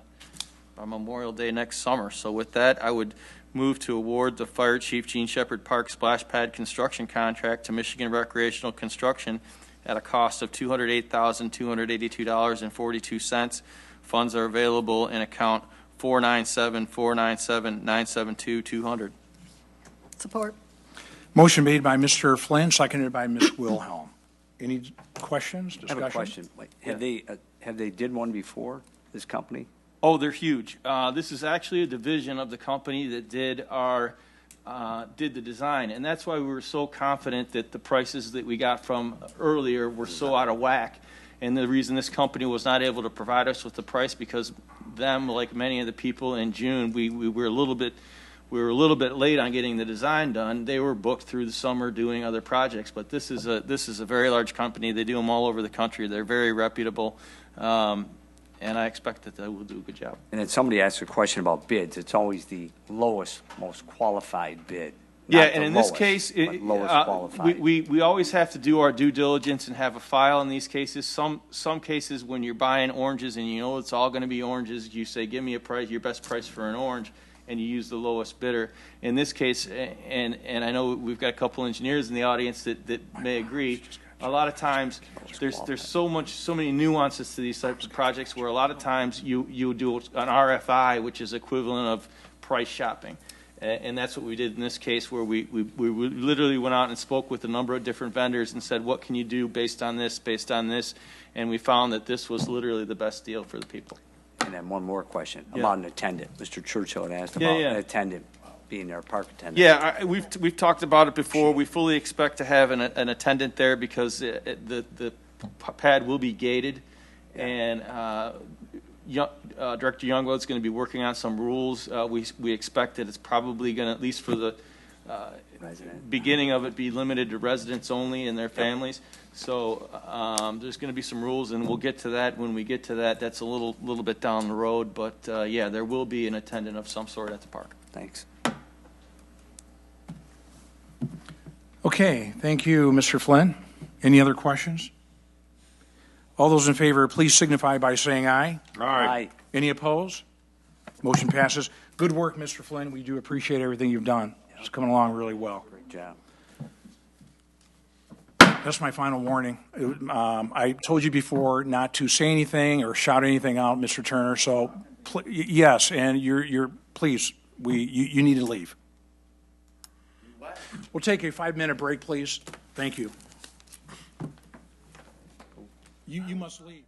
Memorial Day next summer. So with that, I would move to award the Fire Chief Gene Shepherd Park splash pad construction contract to Michigan Recreational Construction at a cost of $208,282.42. Funds are available in account 497-497-972-200. Support. Motion made by Mr. Flynn, seconded by Ms. Wilhelm. Any questions, discussion? I have a question. Have they did one before, this company? Oh, they're huge. This is actually a division of the company that did the design, and that's why we were so confident that the prices that we got from earlier were so out of whack. And the reason this company was not able to provide us with the price, because them, like many of the people in June, we were a little bit late on getting the design done. They were booked through the summer doing other projects, but this is a very large company. They do them all over the country. They're very reputable. And I expect that they will do a good job. And then somebody asked a question about bids. It's always the lowest, most qualified bid. Yeah, and in this case, lowest qualified. we always have to do our due diligence and have a file in these cases. Some cases, when you're buying oranges and you know it's all going to be oranges, you say, give me a price, your best price for an orange, and you use the lowest bidder. In this case, and I know we've got a couple engineers in the audience that may agree, a lot of times there's so many nuances to these types of projects, where a lot of times you do an RFI, which is equivalent of price shopping. And that's what we did in this case, where we literally went out and spoke with a number of different vendors and said, what can you do based on this, and we found that this was literally the best deal for the people. And then one more question about an attendant. Mr. Churchill had asked about an attendant being there, a park attendant. Yeah, we've talked about it before. We fully expect to have an attendant there, because the pad will be gated, and Director Youngblood's going to be working on some rules. We expect that it's probably going to, at least for the beginning of it, be limited to residents only and their families. So there's going to be some rules, and we'll get to that when we get to that. That's a little bit down the road, but yeah, there will be an attendant of some sort at the park. Thanks. Okay, thank you, Mr. Flynn. Any other questions? All those in favor, please signify by saying aye. Aye. Any opposed? Motion passes. Good work, Mr. Flynn. We do appreciate everything you've done. It's coming along really well. Great job. That's my final warning. I told you before not to say anything or shout anything out, Mr. Turner. So, yes, and you're please. You need to leave. We'll take a 5-minute break, please. Thank you. You must leave.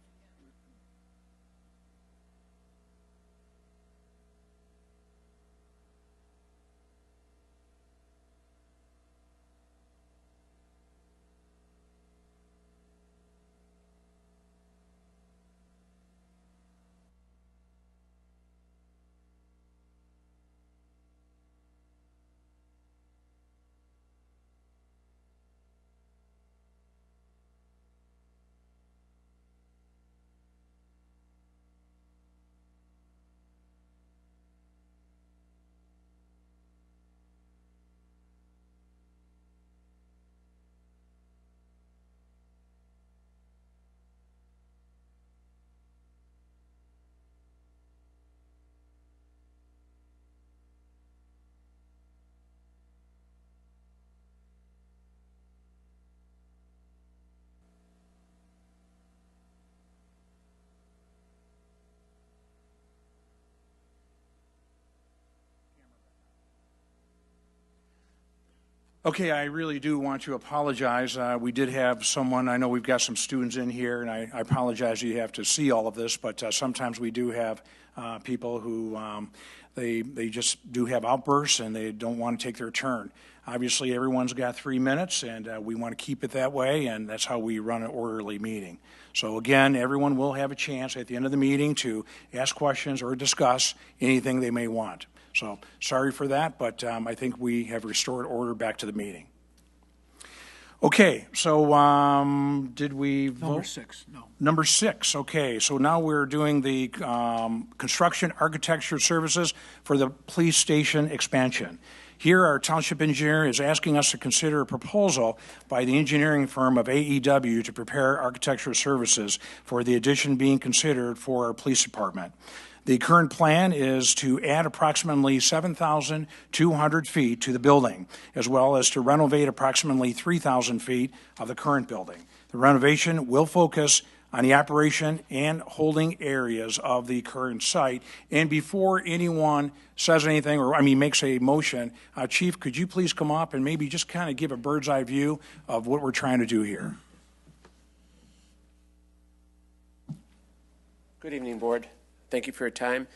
Okay, I really do want to apologize. We did have someone, I know we've got some students in here, and I apologize you have to see all of this, but sometimes we do have people who they just do have outbursts and they don't want to take their turn. Obviously, everyone's got 3 minutes, and we want to keep it that way, and that's how we run an orderly meeting. So again, everyone will have a chance at the end of the meeting to ask questions or discuss anything they may want. So sorry for that, but I think we have restored order back to the meeting. Okay, so did we vote? Number 6, no. Number 6, okay. So now we're doing the construction architecture services for the police station expansion. Here, our township engineer is asking us to consider a proposal by the engineering firm of AEW to prepare architectural services for the addition being considered for our police department. The current plan is to add approximately 7,200 feet to the building, as well as to renovate approximately 3,000 feet of the current building. The renovation will focus on the operation and holding areas of the current site. And before anyone says anything, or makes a motion, Chief, could you please come up and maybe just kind of give a bird's eye view of what we're trying to do here? Good evening, Board. Thank you for your time.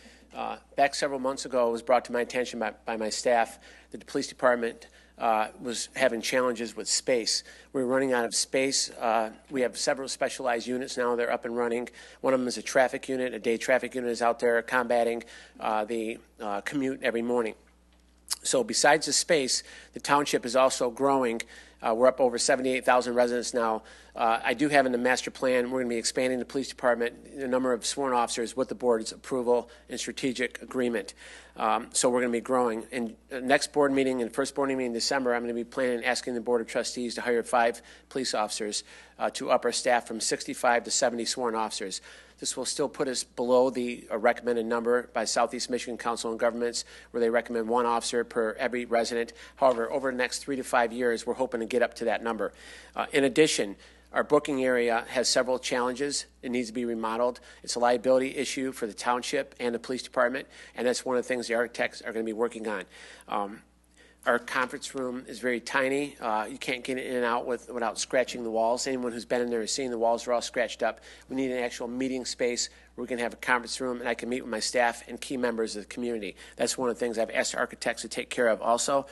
Back several months ago, it was brought to my attention by my staff that the police department was having challenges with space. We're running out of space. We have several specialized units now. They're up and running. One of them is a traffic unit. A day traffic unit is out there combating the commute every morning. So besides the space, the township is also growing. We're up over 78,000 residents now. I do have in the master plan, we're going to be expanding the police department, the number of sworn officers with the board's approval and strategic agreement. So we're going to be growing. And next board meeting and first board meeting in December, I'm going to be planning asking the Board of Trustees to hire 5 police officers to up our staff from 65 to 70 sworn officers. This will still put us below the recommended number by Southeast Michigan Council on Governments, where they recommend 1 officer per every resident. However, over the next 3 to 5 years, we're hoping to get up to that number. In addition, our booking area has several challenges. It needs to be remodeled. It's a liability issue for the township and the police department, and that's one of the things the architects are going to be working on. Our conference room is very tiny. You can't get in and out without scratching the walls. Anyone who's been in there has seen the walls are all scratched up. We need an actual meeting space where we can have a conference room and I can meet with my staff and key members of the community. That's one of the things I've asked architects to take care of also.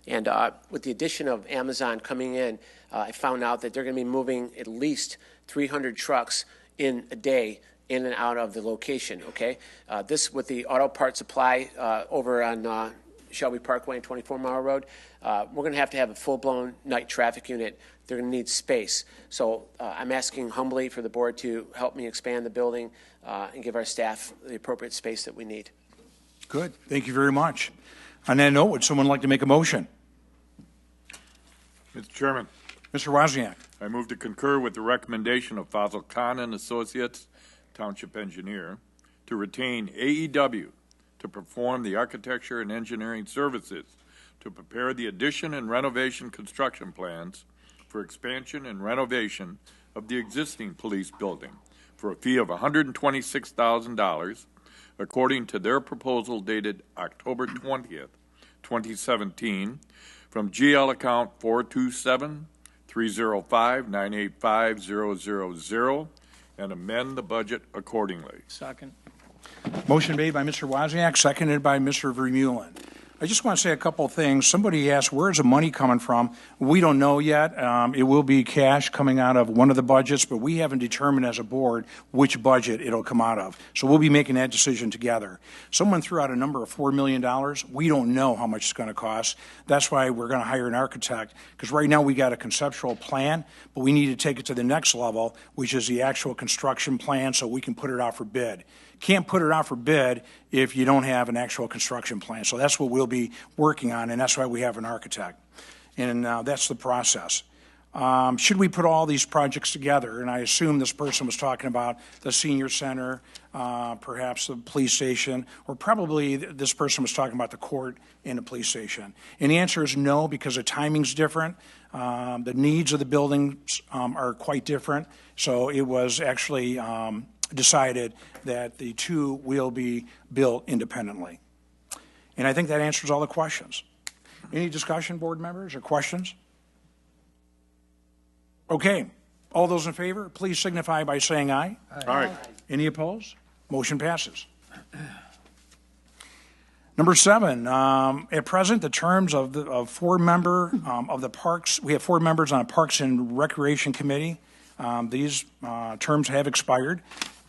And with the addition of Amazon coming in, I found out that they're going to be moving at least 300 trucks in a day in and out of the location, okay? This with the auto part supply over on Shelby Parkway and 24 Mile Road, we're going to have a full-blown night traffic unit. They're going to need space. So I'm asking humbly for the board to help me expand the building and give our staff the appropriate space that we need. Good. Thank you very much. On that note, would someone like to make a motion? Mr. Chairman. Mr. Wozniak. I move to concur with the recommendation of Fazal Khan and Associates, Township Engineer, to retain AEW to perform the architecture and engineering services to prepare the addition and renovation construction plans for expansion and renovation of the existing police building for a fee of $126,000 according to their proposal dated October 20th, 2017 from GL account 427-305-985-000 and amend the budget accordingly. Second. Motion made by Mr. Wozniak, seconded by Mr. Vermeulen. I just want to say a couple of things. Somebody asked, where's the money coming from? We don't know yet. It will be cash coming out of one of the budgets, but we haven't determined as a board which budget it'll come out of. So we'll be making that decision together. Someone threw out a number of $4 million. We don't know how much it's going to cost. That's why we're going to hire an architect, because right now we got a conceptual plan, but we need to take it to the next level, which is the actual construction plan so we can put it out for bid. Can't put it out for bid if you don't have an actual construction plan. So that's what we'll be working on, and that's why we have an architect. And that's the process. Should we put all these projects together? And I assume this person was talking about the senior center, perhaps the police station, or probably this person was talking about the court and the police station. And the answer is no, because the timing's different. The needs of the buildings are quite different. So it was actually decided that the two will be built independently. And I think that answers all the questions. Any discussion, board members, or questions? Okay. All those in favor, please signify by saying aye. Aye. Any opposed? Motion passes. Number 7, at present, the terms of the 4-member of the Parks, we have 4 members on a Parks and Recreation Committee. These terms have expired,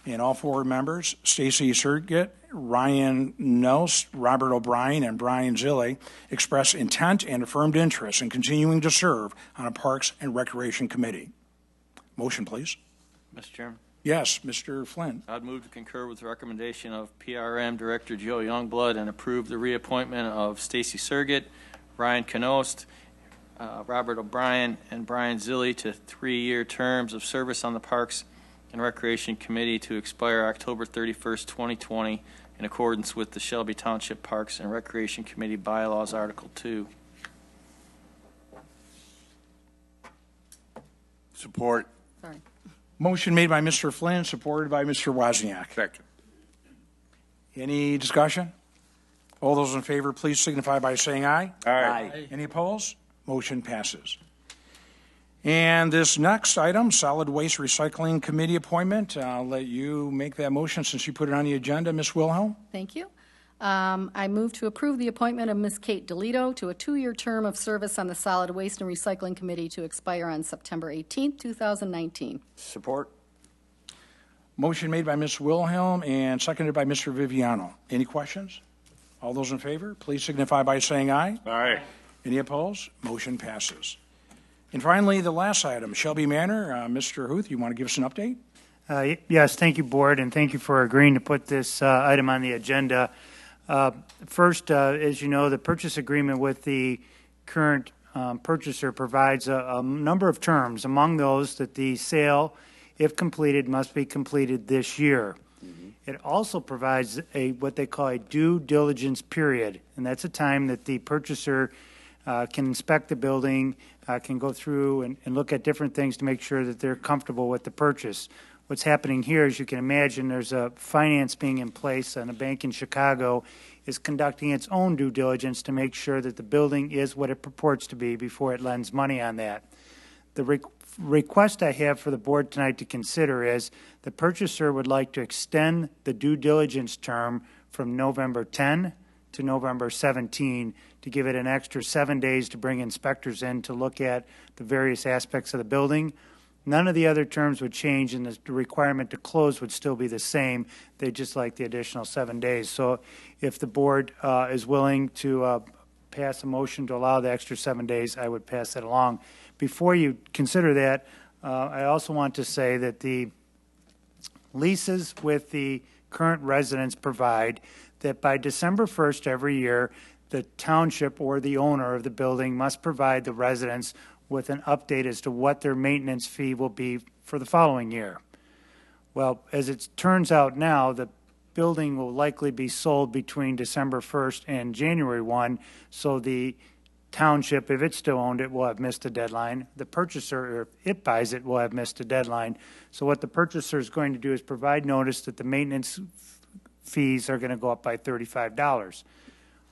and all 4 members, Stacy Surgett, Ryan Nels, Robert O'Brien, and Brian Zille, express intent and affirmed interest in continuing to serve on a Parks and Recreation Committee. Motion, please. Mr. Chairman, Yes, Mr. Flynn. I'd move to concur with the recommendation of PRM Director Joe Youngblood and approve the reappointment of Stacy Surgett, Ryan Knost, Robert O'Brien, and Brian Zille to 3-year terms of service on the Parks and Recreation Committee to expire October 31st, 2020, in accordance with the Shelby Township Parks and Recreation Committee Bylaws, Article 2. Support. Sorry. Motion made by Mr. Flynn, supported by Mr. Wozniak. Second. Any discussion? All those in favor, please signify by saying aye. Aye. Any opposed? Motion passes. And this next item, Solid Waste Recycling Committee appointment, I'll let you make that motion since you put it on the agenda, Ms. Wilhelm. Thank you. I move to approve the appointment of Ms. Kate DeLito to a 2-year term of service on the Solid Waste and Recycling Committee to expire on September 18th, 2019. Support. Motion made by Ms. Wilhelm and seconded by Mr. Viviano. Any questions? All those in favor, please signify by saying aye. Aye. Any opposed? Motion passes. And finally, the last item, Shelby Manor. Mr. Huth, you want to give us an update? Yes, thank you, Board, and thank you for agreeing to put this item on the agenda. First, as you know, the purchase agreement with the current purchaser provides a number of terms. Among those, that the sale, if completed, must be completed this year. It also provides what they call a due diligence period, and that's a time that the purchaser can inspect the building, can go through and look at different things to make sure that they're comfortable with the purchase. What's happening here, as you can imagine, there's a finance being in place, and a bank in Chicago is conducting its own due diligence to make sure that the building is what it purports to be before it lends money on that. The request I have for the board tonight to consider is the purchaser would like to extend the due diligence term from November 10 to November 17 to give it an extra 7 days to bring inspectors in to look at the various aspects of the building. None of the other terms would change, and the requirement to close would still be the same. They'd just like the additional 7 days. So if the board is willing to pass a motion to allow the extra 7 days, I would pass that along. Before you consider that, I also want to say that the leases with the current residents provide that by December 1st every year, the township or the owner of the building must provide the residents with an update as to what their maintenance fee will be for the following year. Well, as it turns out now, the building will likely be sold between December 1st and January 1, so the township, if it still owned it, will have missed a deadline. The purchaser, if it buys it, will have missed a deadline. So what the purchaser is going to do is provide notice that the maintenance fees are going to go up by $35.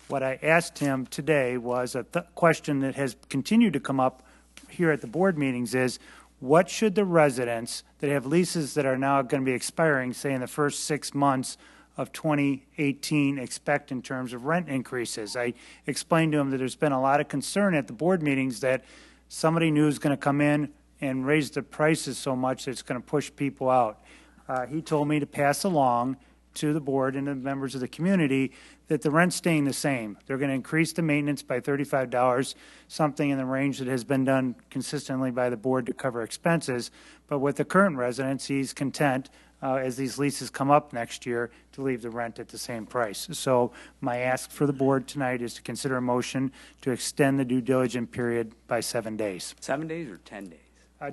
What I asked him today was a question that has continued to come up here at the board meetings is, what should the residents that have leases that are now going to be expiring, say in the first 6 months of 2018, expect in terms of rent increases? I explained to him that there's been a lot of concern at the board meetings that somebody new is going to come in and raise the prices so much that it's going to push people out. He told me to pass along to the board and the members of the community that the rent's staying the same. They're going to increase the maintenance by $35, something in the range that has been done consistently by the board to cover expenses. But with the current residents, he's content, as these leases come up next year, to leave the rent at the same price. So my ask for the board tonight is to consider a motion to extend the due diligence period by 7 days. 7 days or 10 days?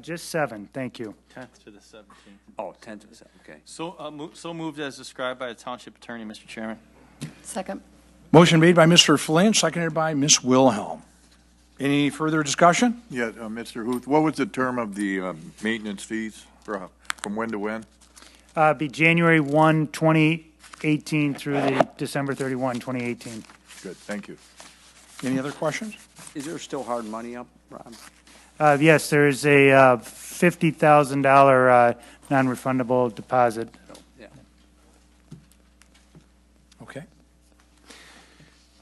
Just 7, thank you. 10th to the 17th. Oh, 10 to the 7th, okay. So moved as described by the Township Attorney, Mr. Chairman. Second. Motion made by Mr. Flynn, seconded by Ms. Wilhelm. Any further discussion? Yeah, Mr. Huth, what was the term of the maintenance fees from when to when? Be January 1, 2018 through the December 31, 2018. Good, thank you. Any other questions? Is there still hard money up, Rob? Yes, there is a $50,000 non-refundable deposit. Yeah. Okay.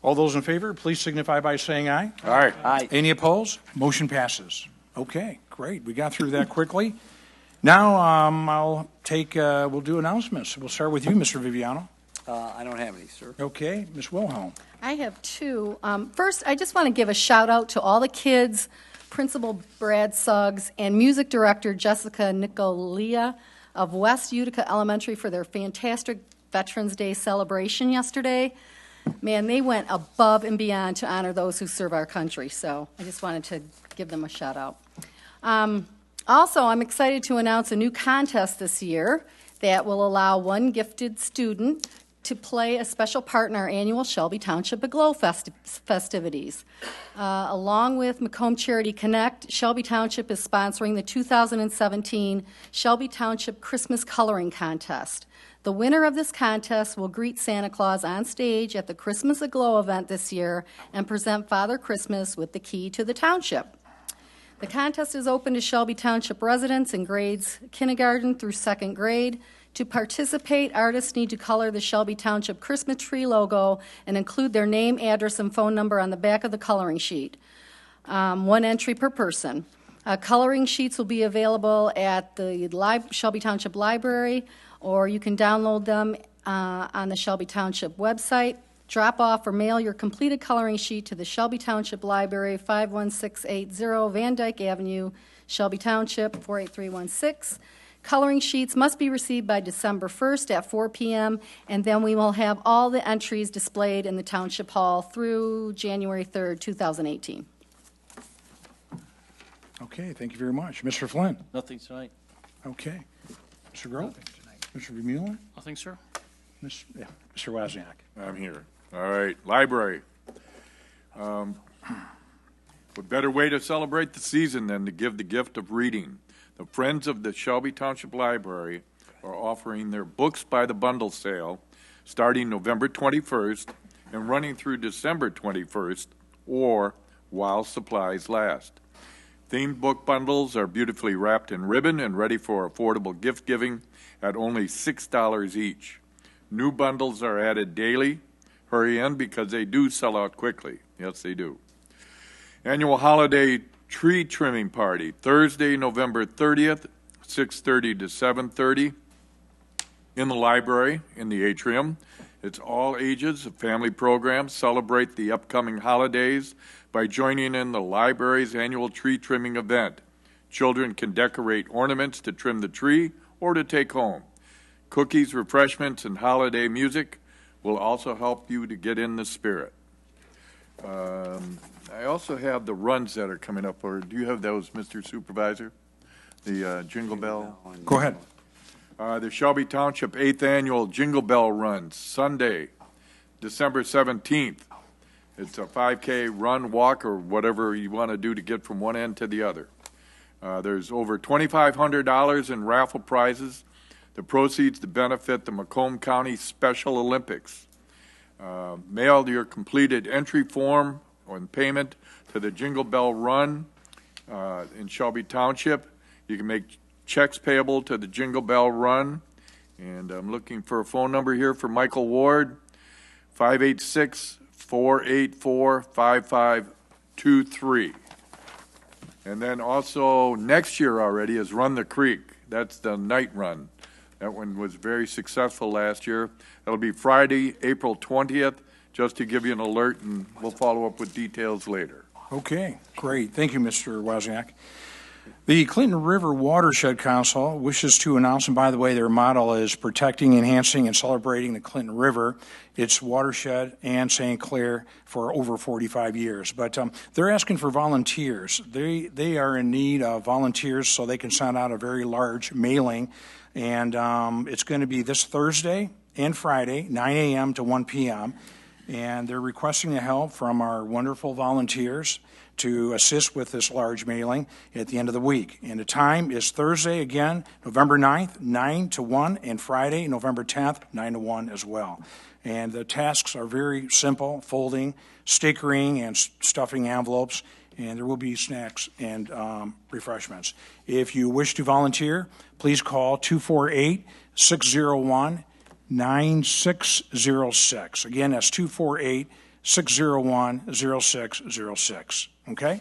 All those in favor, please signify by saying aye. Aye. Aye. Any opposed? Motion passes. Okay, great. We got through that quickly. Now, we'll do announcements. We'll start with you, Mr. Viviano. I don't have any, sir. Okay, Ms. Wilhelm. I have two. First, I just want to give a shout out to all the kids, Principal Brad Suggs, and Music Director Jessica Nicolia of West Utica Elementary for their fantastic Veterans Day celebration yesterday. Man, they went above and beyond to honor those who serve our country, so I just wanted to give them a shout out. Also, I'm excited to announce a new contest this year that will allow one gifted student to play a special part in our annual Shelby Township Aglow festivities. Along with Macomb Charity Connect, Shelby Township is sponsoring the 2017 Shelby Township Christmas Coloring Contest. The winner of this contest will greet Santa Claus on stage at the Christmas Aglow event this year and present Father Christmas with the key to the township. The contest is open to Shelby Township residents in grades kindergarten through second grade. To participate, artists need to color the Shelby Township Christmas tree logo and include their name, address, and phone number on the back of the coloring sheet. One entry per person. Coloring sheets will be available at the Shelby Township Library, or you can download them on the Shelby Township website. Drop off or mail your completed coloring sheet to the Shelby Township Library, 51680 Van Dyke Avenue, Shelby Township, 48316. Coloring sheets must be received by December 1st at 4 p.m., and then we will have all the entries displayed in the Township Hall through January 3rd, 2018. Okay, thank you very much. Mr. Flynn? Nothing tonight. Okay. Mr. Grove? Mr. Vermeulen? Nothing, sir. Mr. Wozniak? I'm here. All right, library. What better way to celebrate the season than to give the gift of reading? The Friends of the Shelby Township Library are offering their Books by the Bundle sale starting November 21st and running through December 21st, or while supplies last. Themed book bundles are beautifully wrapped in ribbon and ready for affordable gift giving at only $6 each. New bundles are added daily. Hurry in because they do sell out quickly. Yes, they do. Annual holiday tree trimming party, Thursday, November 30th, 6:30 to 7:30 in the library in the atrium. It's all ages. A family program. Celebrate the upcoming holidays by joining in the library's annual tree trimming event. Children can decorate ornaments to trim the tree or to take home. Cookies, refreshments, and holiday music will also help you to get in the spirit. I also have the runs that are coming up, or do you have those, Mr. Supervisor? The Jingle Bell? Go ahead. The Shelby Township 8th Annual Jingle Bell Run, Sunday, December 17th. It's a 5K run, walk, or whatever you want to do to get from one end to the other. There's over $2,500 in raffle prizes. The proceeds to benefit the Macomb County Special Olympics. Mail your completed entry form on payment to the Jingle Bell Run in Shelby Township. You can make checks payable to the Jingle Bell Run. And I'm looking for a phone number here for Michael Ward, 586-484-5523. And then also next year already is Run the Creek. That's the night run. That one was very successful last year. That'll be Friday, April 20th, just to give you an alert, and we'll follow up with details later. Okay, great. Thank you, Mr. Wozniak. The Clinton River Watershed Council wishes to announce, and by the way, their motto is protecting, enhancing, and celebrating the Clinton River, its watershed, and St. Clair for over 45 years. But they're asking for volunteers. They are in need of volunteers so they can send out a very large mailing. And it's going to be this Thursday and Friday, 9 a.m. to 1 p.m. and they're requesting the help from our wonderful volunteers to assist with this large mailing at the end of the week. And the time is Thursday, again, November 9th, 9 to 1, and Friday, November 10th, 9 to 1 as well. And the tasks are very simple: folding, stickering, and stuffing envelopes, and there will be snacks and refreshments. If you wish to volunteer, please call 248-601-9606. Again, that's 248-601-0606. Okay?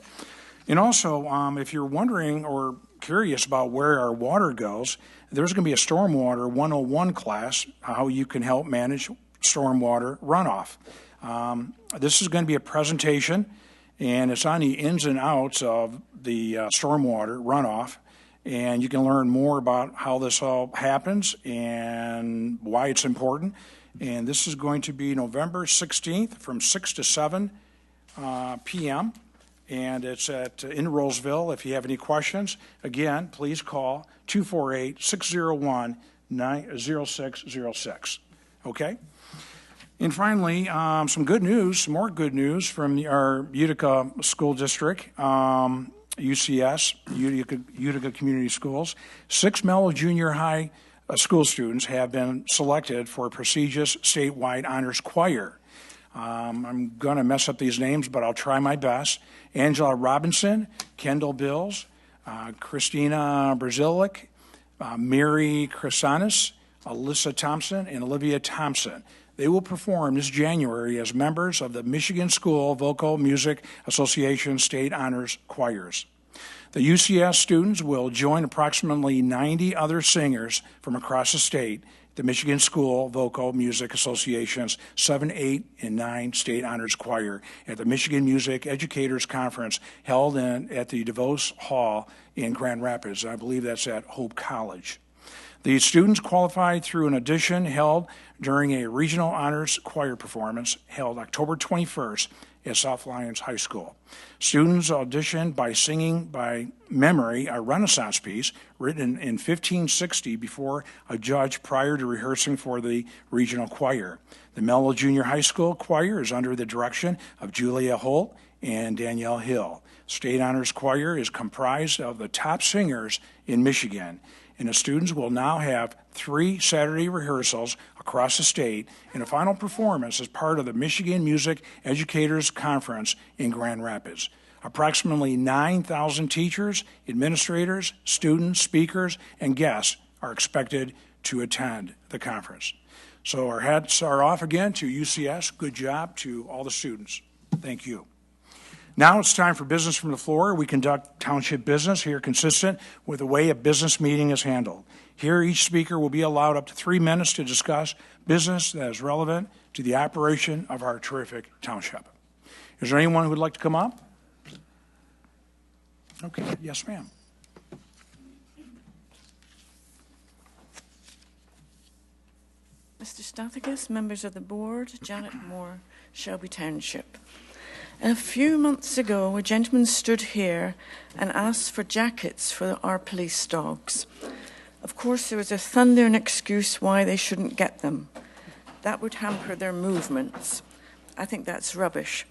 And also, if you're wondering or curious about where our water goes, there's going to be a Stormwater 101 class, how you can help manage stormwater runoff. This is going to be a presentation, and it's on the ins and outs of the stormwater runoff, and you can learn more about how this all happens and why it's important. And this is going to be November 16th from 6 to 7 p.m., and it's in Roseville. If you have any questions, again, please call 248-601-0606. Okay? And finally, some good news, some more good news from our Utica School District, UCS, Utica Community Schools. 6 Mellow Junior High school students have been selected for a prestigious statewide honors choir. I'm going to mess up these names, but I'll try my best. Angela Robinson, Kendall Bills, Christina Brazilic, Mary Chrysanis, Alyssa Thompson, and Olivia Thompson. They will perform this January as members of the Michigan School Vocal Music Association State Honors Choirs. The UCS students will join approximately 90 other singers from across the state, the Michigan School Vocal Music Association's 7, 8, and 9 State Honors Choir at the Michigan Music Educators Conference held at the DeVos Hall in Grand Rapids. I believe that's at Hope College. The students qualified through an audition held during a regional honors choir performance held October 21st at South Lyons High School. Students auditioned by singing by memory a Renaissance piece written in 1560 before a judge prior to rehearsing for the regional choir. The Mellow Junior High School Choir is under the direction of Julia Holt and Danielle Hill. State Honors Choir is comprised of the top singers in Michigan, and the students will now have 3 Saturday rehearsals across the state and a final performance as part of the Michigan Music Educators Conference in Grand Rapids. Approximately 9,000 teachers, administrators, students, speakers, and guests are expected to attend the conference. So our hats are off again to UCS. Good job to all the students. Thank you. Now it's time for business from the floor. We conduct township business here consistent with the way a business meeting is handled. Here, each speaker will be allowed up to 3 minutes to discuss business that is relevant to the operation of our terrific township. Is there anyone who would like to come up? Okay, yes, ma'am. Mr. Stathakis, members of the board, Janet Moore, Shelby Township. A few months ago, a gentleman stood here and asked for jackets for our police dogs. Of course, there was a thundering excuse why they shouldn't get them. That would hamper their movements. I think that's rubbish.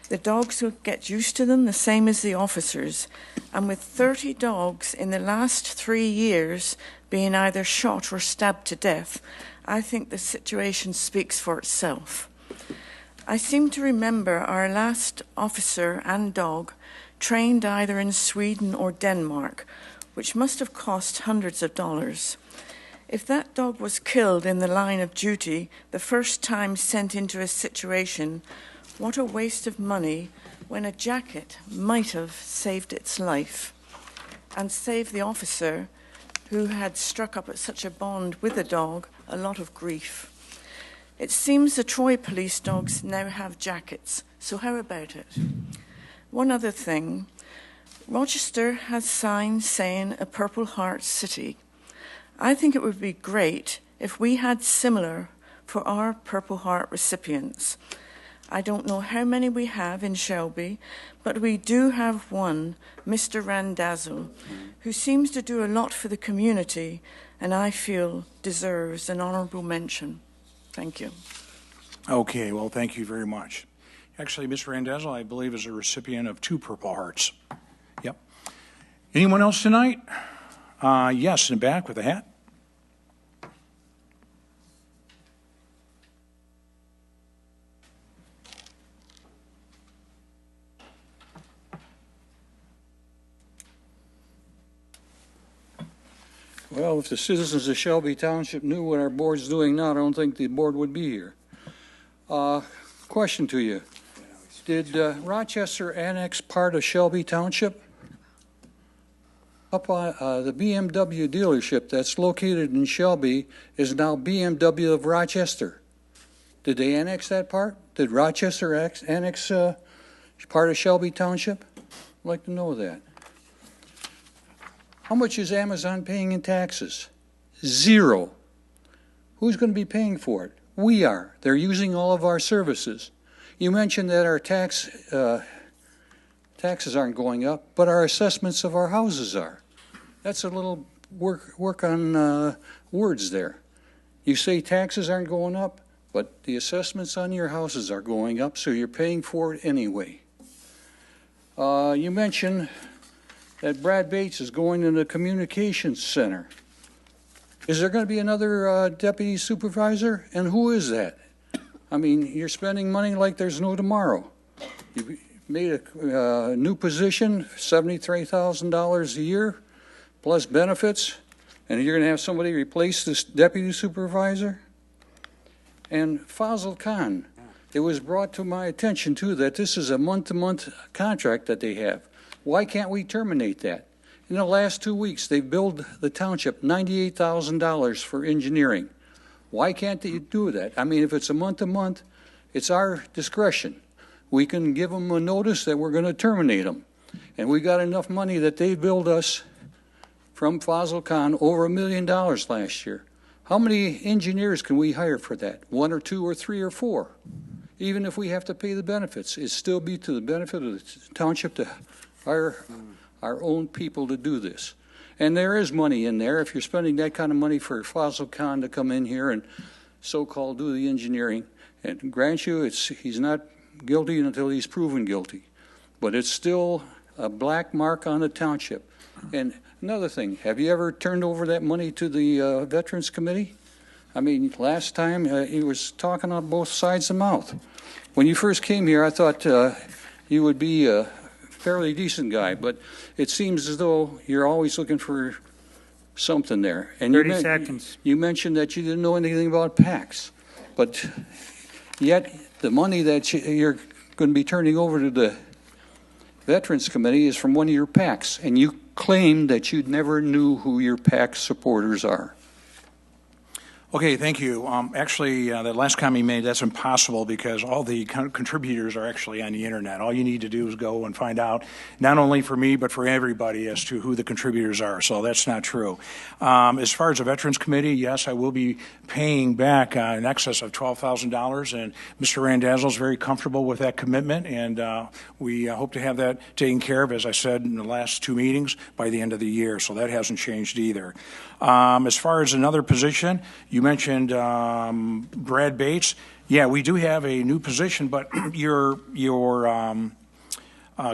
The dogs will get used to them the same as the officers. And with 30 dogs in the last 3 years being either shot or stabbed to death, I think the situation speaks for itself. I seem to remember our last officer and dog trained either in Sweden or Denmark, which must have cost hundreds of dollars. If that dog was killed in the line of duty the first time sent into a situation, what a waste of money when a jacket might have saved its life and saved the officer who had struck up at such a bond with the dog a lot of grief. It seems the Troy police dogs now have jackets, so how about it? One other thing, Rochester has signs saying a Purple Heart City. I think it would be great if we had similar for our Purple Heart recipients. I don't know how many we have in Shelby, but we do have one, Mr. Randazzo, who seems to do a lot for the community and I feel deserves an honorable mention. Thank you. Okay, well, thank you very much. Actually, Ms. Randazzo, I believe, is a recipient of 2 Purple Hearts. Yep. Anyone else tonight? Yes, in the back with a hat. Well, if the citizens of Shelby Township knew what our board's doing now, I don't think the board would be here. Question to you. Did Rochester annex part of Shelby Township? Up on the BMW dealership that's located in Shelby is now BMW of Rochester. Did they annex that part? Did Rochester annex part of Shelby Township? I'd like to know that. How much is Amazon paying in taxes? 0. Who's going to be paying for it? We are. They're using all of our services. You mentioned that our taxes aren't going up, but our assessments of our houses are. That's a little work on words there. You say taxes aren't going up, but the assessments on your houses are going up, so you're paying for it anyway. You mentioned that Brad Bates is going to the communications center. Is there going to be another deputy supervisor? And who is that? I mean, you're spending money like there's no tomorrow. You made a new position, $73,000 a year, plus benefits, and you're going to have somebody replace this deputy supervisor? And Fazil Khan, it was brought to my attention, too, that this is a month-to-month contract that they have. Why can't we terminate that? In the last 2 weeks, they've billed the township $98,000 for engineering. Why can't they do that? I mean, if it's a month-to-month, it's our discretion. We can give them a notice that we're going to terminate them. And we got enough money that they billed us from Fazil Khan over $1 million last year. How many engineers can we hire for that? 1 or 2 or 3 or 4? Even if we have to pay the benefits, it'd still be to the benefit of the township to hire our own people to do this. And there is money in there. If you're spending that kind of money for Fazil Khan to come in here and so-called do the engineering, and grant you, he's not guilty until he's proven guilty. But it's still a black mark on the township. And another thing, have you ever turned over that money to the Veterans Committee? I mean, last time he was talking on both sides of the mouth. When you first came here, I thought you would be a fairly decent guy, but it seems as though you're always looking for something there. And 30 seconds. You mentioned that you didn't know anything about PACs, but yet the money that you're going to be turning over to the Veterans Committee is from one of your PACs, and you claim that you never knew who your PAC supporters are. Okay, thank you. Actually, that last comment you made, that's impossible because all the contributors are actually on the internet. All you need to do is go and find out, not only for me, but for everybody as to who the contributors are. So that's not true. As far as the Veterans Committee, yes, I will be paying back in excess of $12,000, and Mr. Randazzo is very comfortable with that commitment, and we hope to have that taken care of, as I said in the last 2 meetings, by the end of the year. So that hasn't changed either. As far as another position, you mentioned Brad Bates. Yeah, we do have a new position, but your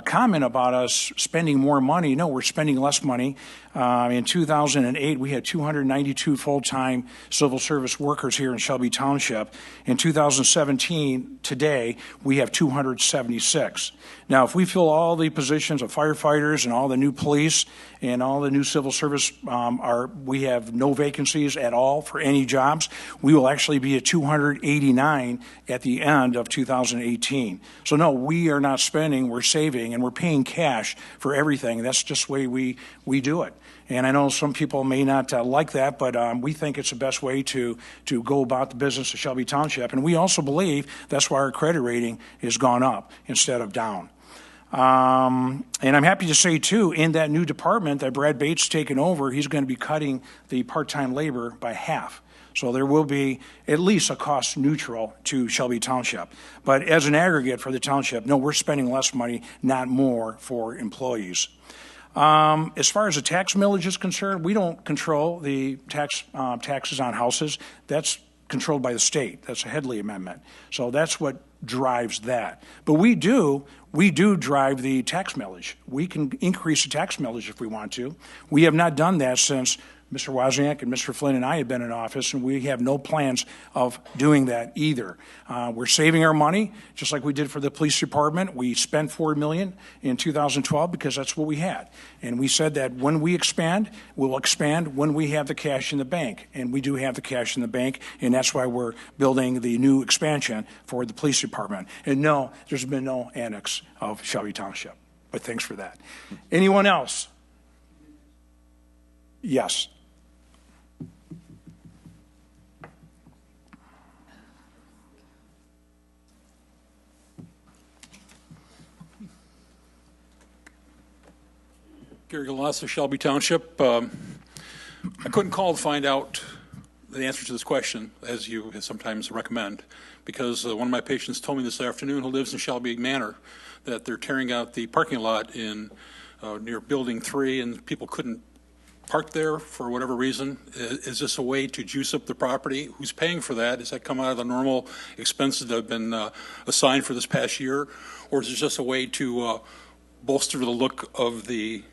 comment about us spending more money, no, we're spending less money. In 2008, we had 292 full-time civil service workers here in Shelby Township. In 2017, today, we have 276. Now, if we fill all the positions of firefighters and all the new police and all the new civil service, we have no vacancies at all for any jobs, we will actually be at 289 at the end of 2018. So no, we are not spending, we're saving, and we're paying cash for everything. That's just the way we do it. And I know some people may not like that, but we think it's the best way to go about the business of Shelby Township. And we also believe that's why our credit rating has gone up instead of down. And I'm happy to say, too, in that new department that Brad Bates taken over, he's going to be cutting the part-time labor by half. So there will be at least a cost neutral to Shelby Township. But as an aggregate for the township, no, we're spending less money, not more, for employees. As far as the tax millage is concerned, we don't control the taxes on houses. That's controlled by the state. That's a Headley Amendment. So that's what drives that. But we do drive the tax millage. We can increase the tax millage if we want to. We have not done that since Mr. Wozniak and Mr. Flynn and I have been in office, and we have no plans of doing that either. We're saving our money, just like we did for the police department. We spent $4 million in 2012 because that's what we had. And we said that when we expand, we'll expand when we have the cash in the bank. And we do have the cash in the bank, and that's why we're building the new expansion for the police department. And no, there's been no annex of Shelby Township. But thanks for that. Anyone else? Yes. Gary Galassa, Shelby Township. I couldn't call to find out the answer to this question, as you sometimes recommend, because one of my patients told me this afternoon, who lives in Shelby Manor, that they're tearing out the parking lot in near Building 3, and people couldn't park there for whatever reason. Is this a way to juice up the property? Who's paying for that? Does that come out of the normal expenses that have been assigned for this past year, or is it just a way to bolster the look of the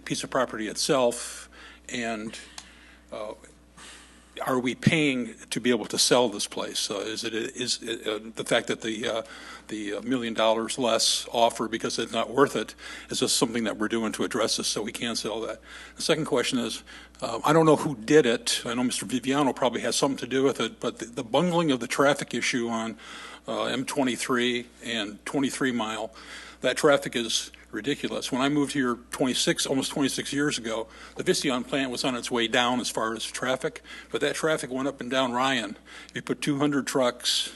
piece of property itself, and are we paying to be able to sell this place? Is it the fact that the $1 million less offer because it's not worth it? Is this something that we're doing to address this so we can sell that? The second question is, I don't know who did it. I know Mr. Viviano probably has something to do with it, but the bungling of the traffic issue on M23 and 23 Mile, that traffic is ridiculous. When I moved here almost 26 years ago, the Visteon plant was on its way down as far as traffic, but that traffic went up and down Ryan. If you put 200 trucks,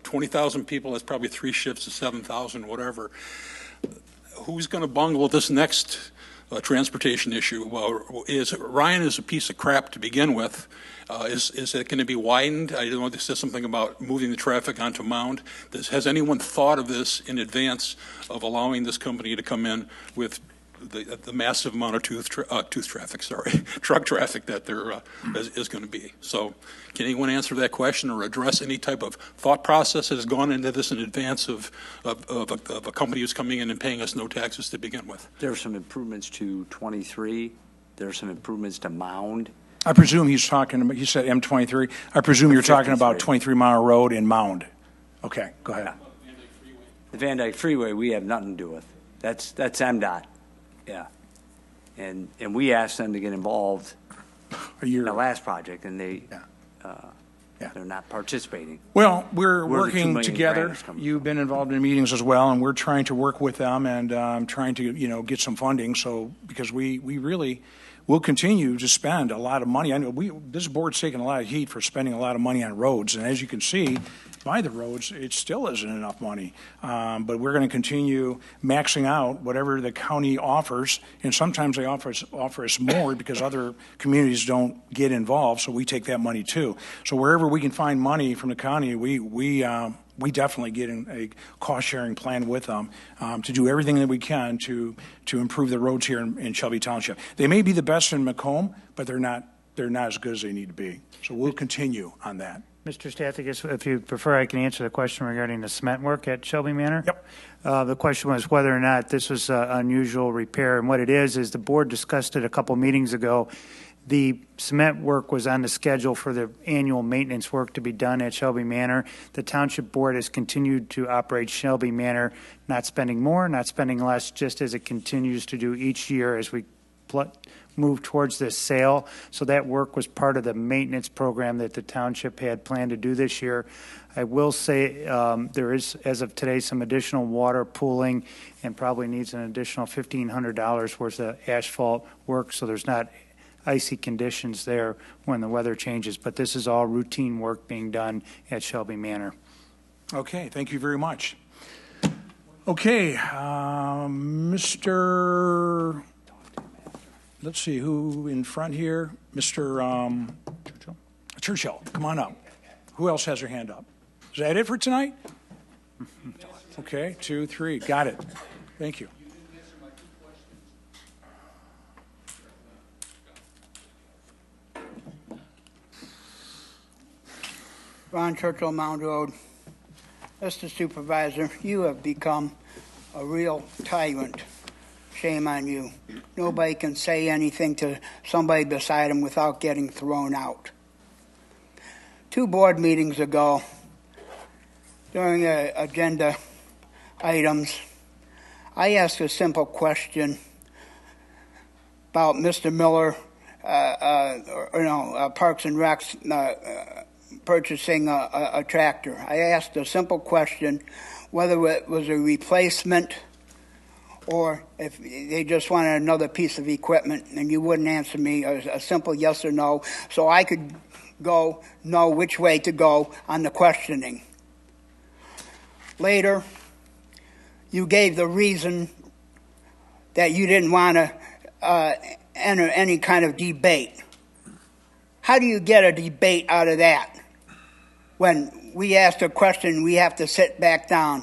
20,000 people, that's probably 3 shifts of 7,000, whatever. Who's going to bungle this next transportation issue? Well, Ryan is a piece of crap to begin with. Is it going to be widened? I don't know. This says something about moving the traffic onto Mound. Has anyone thought of this in advance of allowing this company to come in with the massive amount of truck traffic that there is going to be? So can anyone answer that question or address any type of thought process that has gone into this in advance of a company who's coming in and paying us no taxes to begin with? There are some improvements to 23. There are some improvements to Mound. I presume he's talking about, he said M23. I presume you're talking about 23 Mile Road and Mound. Okay, go ahead. The Van Dyke Freeway, we have nothing to do with. That's MDOT. Yeah. And we asked them to get involved in the last project, and they're not participating. Well, we're working together. You've been involved in meetings as well, and we're trying to work with them and trying to, get some funding. So, because we really will continue to spend a lot of money. I know this board's taking a lot of heat for spending a lot of money on roads, and as you can see, by the roads, it still isn't enough money. But we're going to continue maxing out whatever the county offers, and sometimes they offer us more because other communities don't get involved, so we take that money too. So wherever we can find money from the county, we definitely get in a cost-sharing plan with them to do everything that we can to improve the roads here in Shelby Township. They may be the best in Macomb, but they're not as good as they need to be. So we'll continue on that. Mr. Stathakis, if you prefer, I can answer the question regarding the cement work at Shelby Manor. Yep. The question was whether or not this was an unusual repair, and what it is the board discussed it a couple meetings ago. The cement work was on the schedule for the annual maintenance work to be done at Shelby Manor. The Township Board has continued to operate Shelby Manor, not spending more, not spending less, just as it continues to do each year as we move towards this sale. So that work was part of the maintenance program that the Township had planned to do this year. I will say there is, as of today, some additional water pooling and probably needs an additional $1,500 worth of asphalt work, so there's not icy conditions there when the weather changes, but this is all routine work being done at Shelby Manor. Okay, thank you very much. Okay, Mr. Let's see who in front here. Mr. Churchill, come on up. Who else has their hand up? Is that it for tonight? Okay, 2, 3, got it. Thank you. Ron Churchill, Mound Road. Mr. Supervisor, you have become a real tyrant. Shame on you. Nobody can say anything to somebody beside him without getting thrown out. 2 board meetings ago, during agenda items, I asked a simple question about Mr. Miller, Parks and Recs purchasing a tractor. I asked a simple question whether it was a replacement or if they just wanted another piece of equipment, and you wouldn't answer me a simple yes or no, so I could know which way to go on the questioning. Later, you gave the reason that you didn't want to enter any kind of debate. How do you get a debate out of that? When we ask a question, we have to sit back down.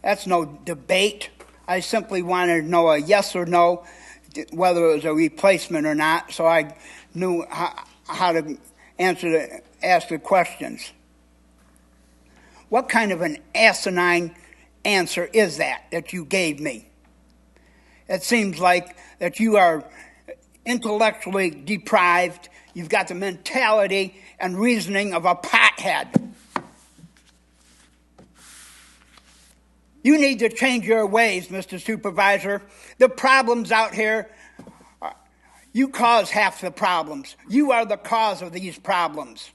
That's no debate. I simply wanted to know a yes or no, whether it was a replacement or not, so I knew how to ask the questions. What kind of an asinine answer is that you gave me? It seems like that you are intellectually deprived. You've got the mentality and reasoning of a pothead. You need to change your ways, Mr. Supervisor. The problems out here, you cause half the problems. You are the cause of these problems.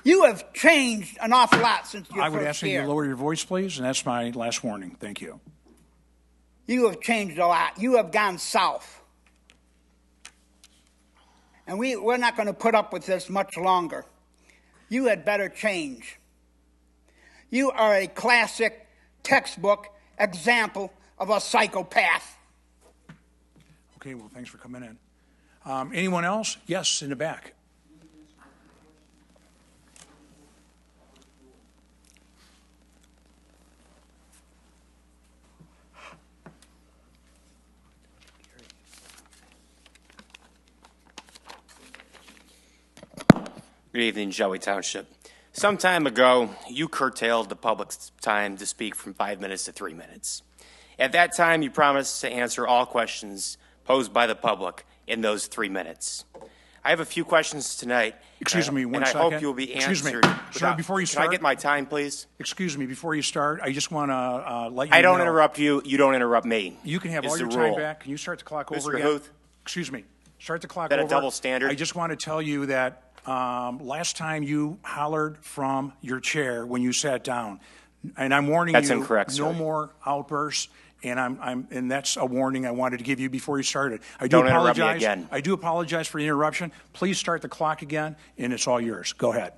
You have changed an awful lot since your first year. I would ask you to lower your voice, please, and that's my last warning. Thank you. You have changed a lot. You have gone south. And we're not going to put up with this much longer. You had better change. You are a classic textbook example of a psychopath. Okay, well, thanks for coming in. Anyone else? Yes, in the back. Good evening, Shelby Township. Some time ago, you curtailed the public's time to speak from 5 minutes to 3 minutes. At that time, you promised to answer all questions posed by the public in those 3 minutes. I have a few questions tonight. Excuse me, one and second. I hope you'll be answered. Sir, before you start. Can I get my time, please? Excuse me, before you start, I just want to let you know. I don't interrupt you. You don't interrupt me. You can have all your the time rule. back. Can you start the clock Mr. over again? Huth? Excuse me. Start the clock Is that over. a double standard? I just want to tell you that last time you hollered from your chair when you sat down, and I'm warning That's you. incorrect, No sir. more outbursts, and and that's a warning I wanted to give you before you started. I do Don't interrupt apologize. me again. I do apologize for the interruption. Please start the clock again, and it's all yours. Go ahead.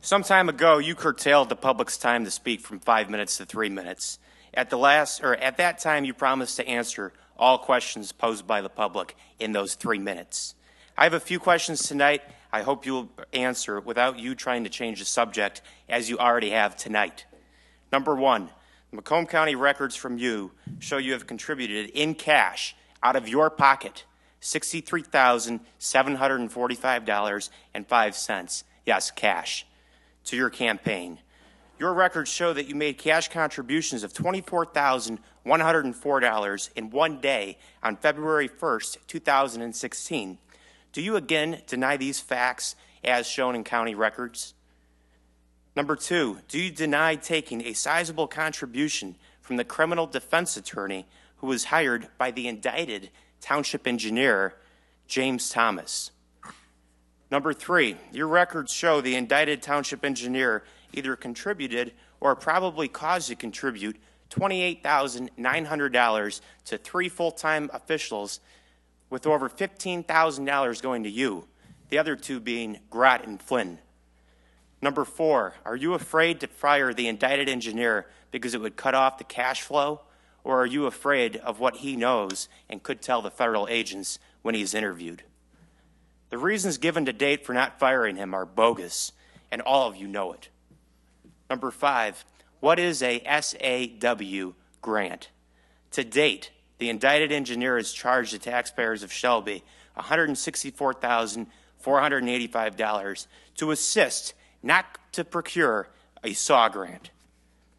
Some time ago, you curtailed the public's time to speak from 5 minutes to 3 minutes. At that time, you promised to answer all questions posed by the public in those 3 minutes. I have a few questions tonight. I hope you'll answer without you trying to change the subject, as you already have tonight. Number one, the Macomb County records from you show you have contributed in cash out of your pocket $63,745.05. Yes, cash, to your campaign. Your records show that you made cash contributions of $24,104 in one day on February 1st, 2016. Do you again deny these facts as shown in county records? Number two, do you deny taking a sizable contribution from the criminal defense attorney who was hired by the indicted township engineer, James Thomas? Number three, your records show the indicted township engineer either contributed or probably caused to contribute $28,900 to 3 full-time officials, with over $15,000 going to you, the other 2 being Grott and Flynn. Number four, are you afraid to fire the indicted engineer because it would cut off the cash flow, or are you afraid of what he knows and could tell the federal agents when he's interviewed? The reasons given to date for not firing him are bogus, and all of you know it. Number five, what is a SAW grant? To date, the indicted engineer has charged the taxpayers of Shelby $164,485 to assist not to procure a SAW grant.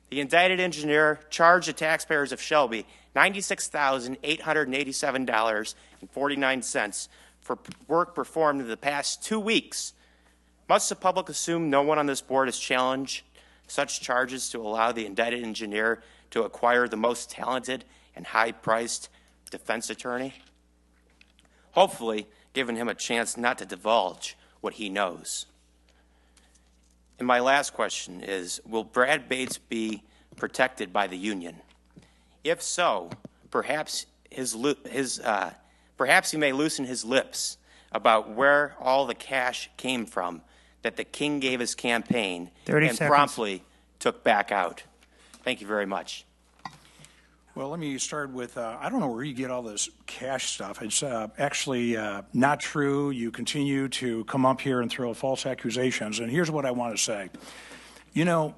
The indicted engineer charged the taxpayers of Shelby $96,887.49 for work performed in the past 2 weeks. Must the public assume no one on this board has challenged such charges to allow the indicted engineer to acquire the most talented and high-priced defense attorney? Hopefully, giving him a chance not to divulge what he knows. And my last question is, will Brad Bates be protected by the union? If so, perhaps he may loosen his lips about where all the cash came from that the king gave his campaign 30 and seconds. promptly took back out. Thank you very much. Well, let me start with, I don't know where you get all this cash stuff. It's actually not true. You continue to come up here and throw false accusations. And here's what I want to say. You know,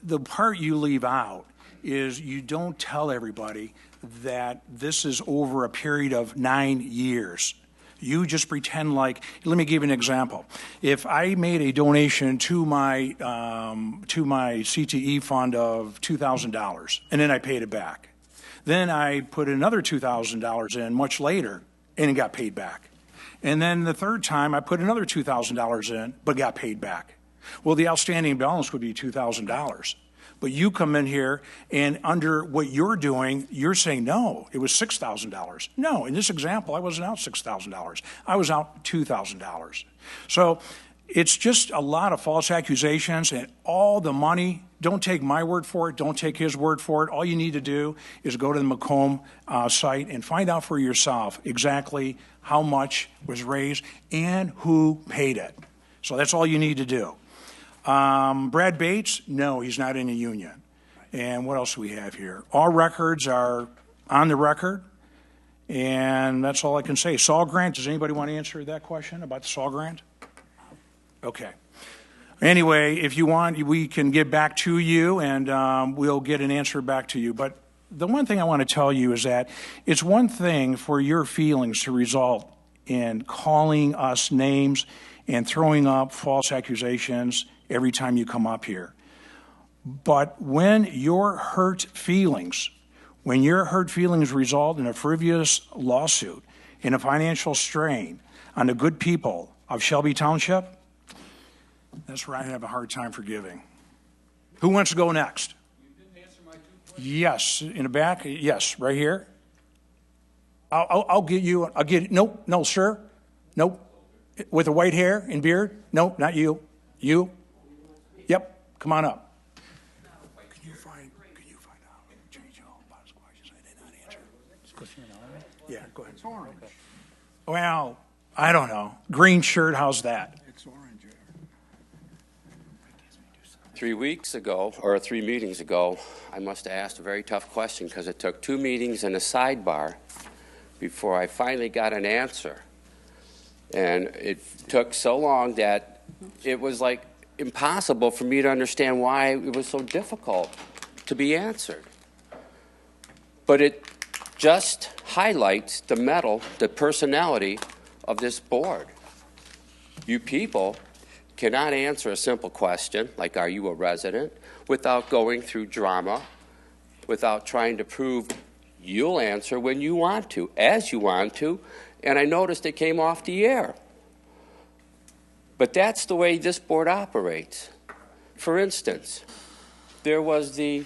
the part you leave out is you don't tell everybody that this is over a period of 9 years. You just pretend like, let me give you an example. If I made a donation to my CTE fund of $2,000 and then I paid it back, then I put another $2,000 in much later and it got paid back. And then the third time I put another $2,000 in but got paid back. Well, the outstanding balance would be $2,000. But you come in here and under what you're doing, you're saying, no, it was $6,000. No, in this example, I wasn't out $6,000. I was out $2,000. So it's just a lot of false accusations and all the money. Don't take my word for it. Don't take his word for it. All you need to do is go to the Macomb site and find out for yourself exactly how much was raised and who paid it. So that's all you need to do. Brad Bates, no, he's not in a union. And what else do we have here? All records are on the record, and that's all I can say. SAW grant, does anybody want to answer that question about the SAW grant? Okay. Anyway, if you want, we can get back to you, and we'll get an answer back to you. But the one thing I want to tell you is that it's one thing for your feelings to result in calling us names and throwing up false accusations every time you come up here. But when your hurt feelings result in a frivolous lawsuit, in a financial strain on the good people of Shelby Township, that's where I have a hard time forgiving. Who wants to go next? You didn't answer my 2 questions. Yes, in the back. Yes, right here. I'll get you. Nope, no, sir. Nope. With the white hair and beard? Nope, not you. You? Yep, come on up. Can you find out? Change all about squashes. I did not answer. Yeah, go ahead. It's orange. Well, I don't know. Green shirt, how's that? It's orange. 3 weeks ago, or 3 meetings ago, I must have asked a very tough question because it took 2 meetings and a sidebar before I finally got an answer. And it took so long that it was like impossible for me to understand why it was so difficult to be answered. But it just highlights the mettle, the personality of this board. You people cannot answer a simple question like, are you a resident, without going through drama, without trying to prove you'll answer when you want to, as you want to, and I noticed it came off the air. But that's the way this board operates. For instance, there was the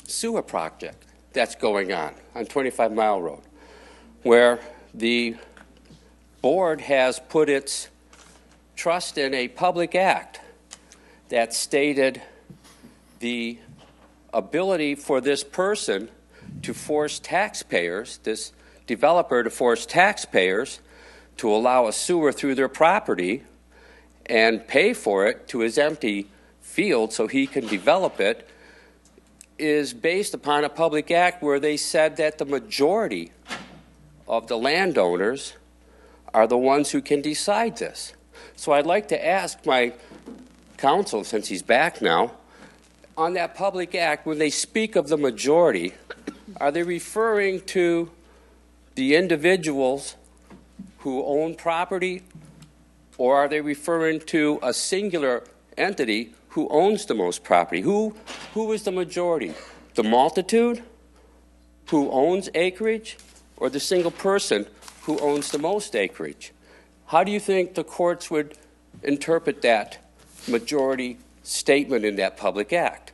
sewer project that's going on 25 Mile Road, where the board has put its trust in a public act that stated the ability for this person to force taxpayers, this developer to force taxpayers to allow a sewer through their property and pay for it to his empty field so he can develop it, is based upon a public act where they said that the majority of the landowners are the ones who can decide this. So I'd like to ask my counsel, since he's back now, on that public act, when they speak of the majority, are they referring to the individuals who own property Or are they referring to a singular entity who owns the most property? Who is the majority? The multitude who owns acreage, or the single person who owns the most acreage? How do you think the courts would interpret that majority statement in that public act?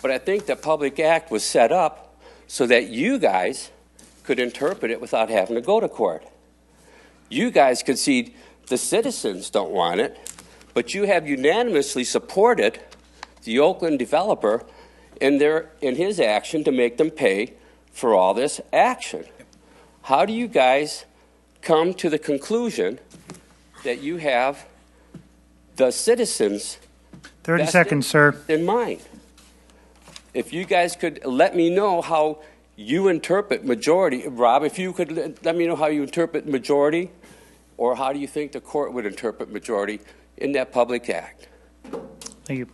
But I think the public act was set up so that you guys could interpret it without having to go to court. You guys could see the citizens don't want it, but you have unanimously supported the Oakland developer in his action to make them pay for all this action. How do you guys come to the conclusion that you have the citizens 30 seconds, sir. in mind? If you guys could let me know how you interpret majority, Rob, if you could let me know how you interpret majority, or how do you think the court would interpret majority in that public act? Thank you.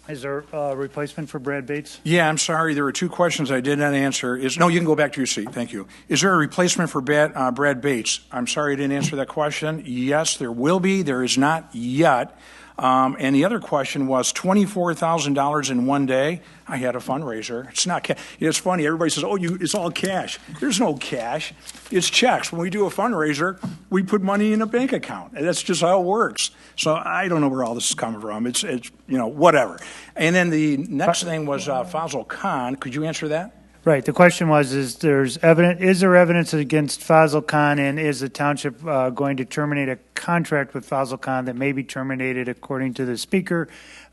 Is there a replacement for Brad Bates? Yeah, I'm sorry. There were two questions I did not answer. No, you can go back to your seat. Thank you. Is there a replacement for Brad Bates? I'm sorry I didn't answer that question. Yes, there will be. There is not yet. And the other question was $24,000 in one day. I had a fundraiser. It's not cash. It's funny. Everybody says, it's all cash. There's no cash. It's checks. When we do a fundraiser, we put money in a bank account. And that's just how it works. So I don't know where all this is coming from. It's whatever. And then the next thing was Fazal Khan. Could you answer that? Right. The question was, is there evidence against Fazal Khan, and is the township going to terminate a contract with Fazal Khan that may be terminated according to the speaker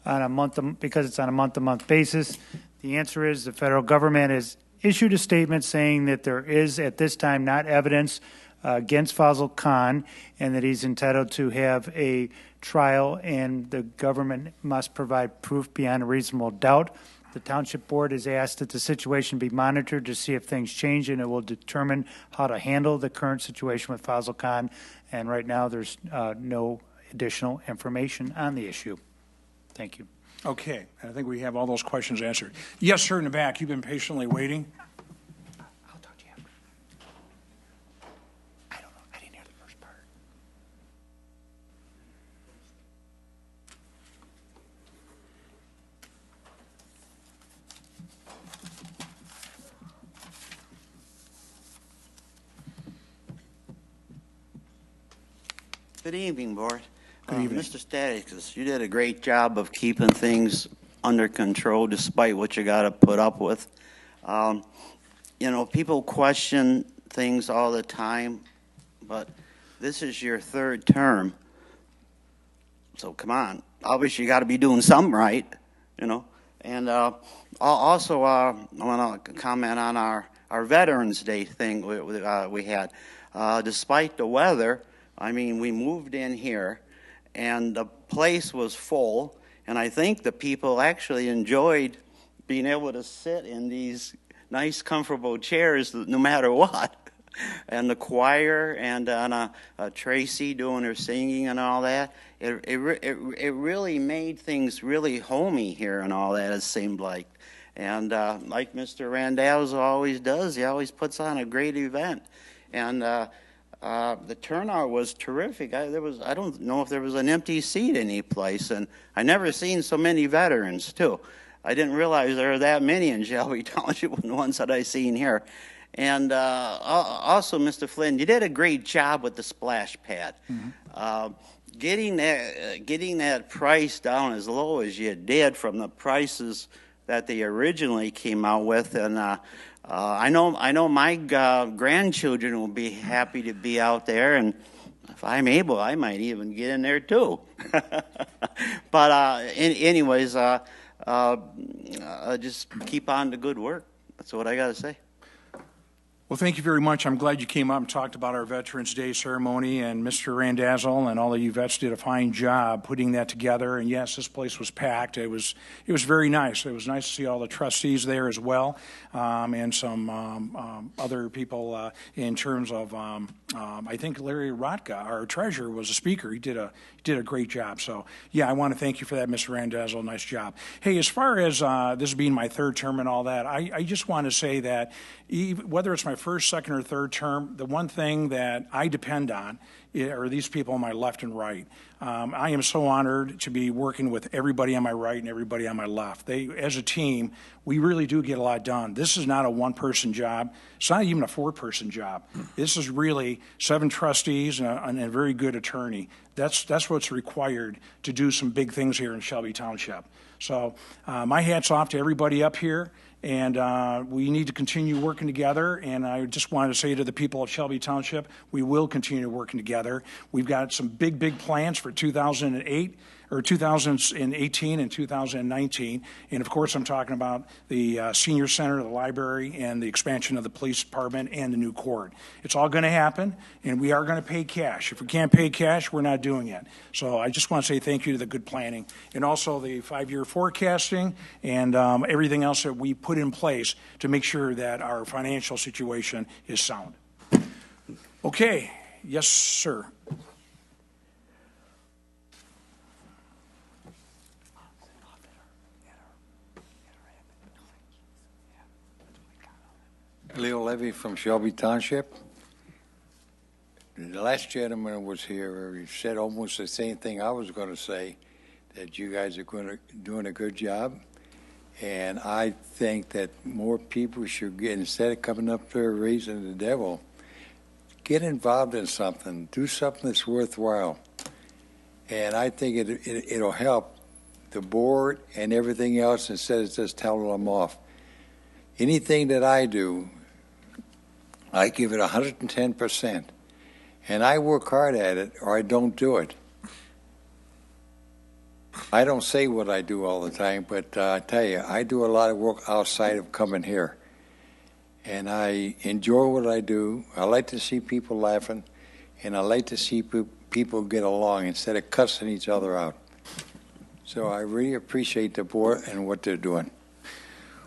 because it's on a month-to-month basis? The answer is the federal government has issued a statement saying that there is at this time not evidence against Fazal Khan and that he's entitled to have a trial, and the government must provide proof beyond a reasonable doubt. The Township Board has asked that the situation be monitored to see if things change, and it will determine how to handle the current situation with Fazal Khan. And right now, there's no additional information on the issue. Thank you. Okay. I think we have all those questions answered. Yes, sir, in the back. You've been patiently waiting. I'll talk to you after. I don't know. I didn't hear the first part. Good evening, Board. Good evening. Mr. Staticus, you did a great job of keeping things under control despite what you got to put up with. People question things all the time, but this is your third term. So come on. Obviously, you got to be doing something right, And also, I want to comment on our Veterans Day thing we had. Despite the weather, we moved in here, and the place was full, and I think the people actually enjoyed being able to sit in these nice, comfortable chairs no matter what. And the choir and Tracy doing her singing and all that, it really made things really homey here and all that, it seemed like. And like Mr. Randazzo always does, he always puts on a great event. And the turnout was terrific. I don't know if there was an empty seat any place, and I never seen so many veterans too. I didn't realize there were that many in Shelby Township, the ones that I seen here. And also, Mr. Flynn, you did a great job with the splash pad. Mm-hmm. Getting that price down as low as you did from the prices that they originally came out with, and I know my grandchildren will be happy to be out there, and if I'm able, I might even get in there too. But anyways, just keep on the good work. That's what I got to say. Well, thank you very much. I'm glad you came up and talked about our Veterans Day ceremony, and Mr. Randazzo and all of you vets did a fine job putting that together. And yes, this place was packed. It was very nice. It was nice to see all the trustees there as well, and some other people in terms of I think Larry Rotka, our treasurer, was a speaker. He did a great job. So yeah, I want to thank you for that, Mr. Randazzo. Nice job. Hey, as far as this being my third term and all that, I just want to say that whether it's my first, second, or third term, the one thing that I depend on are these people on my left and right. I am so honored to be working with everybody on my right and everybody on my left. As a team, we really do get a lot done. This is not a one-person job. It's not even a four-person job. This is really 7 trustees and a very good attorney. That's what's required to do some big things here in Shelby Township. So my hat's off to everybody up here. And we need to continue working together. And I just wanted to say to the people of Shelby Township, we will continue working together. We've got some big plans for 2018 and 2019. And of course, I'm talking about the senior center, the library, and the expansion of the police department and the new court. It's all going to happen, and we are going to pay cash. If we can't pay cash, we're not doing it. So I just want to say thank you to the good planning and also the 5-year forecasting and everything else that we put in place to make sure that our financial situation is sound. Okay. Yes, sir. Leo Levy from Shelby Township. The last gentleman was here. He said almost the same thing I was going to say, that you guys are doing a good job. And I think that more people should get, instead of coming up there raising the devil, get involved in something. Do something that's worthwhile. And I think it'll help the board and everything else instead of just telling them off. Anything that I do, I give it 110%. And I work hard at it, or I don't do it. I don't say what I do all the time, but I tell you, I do a lot of work outside of coming here. And I enjoy what I do. I like to see people laughing, and I like to see people get along instead of cussing each other out. So I really appreciate the board and what they're doing.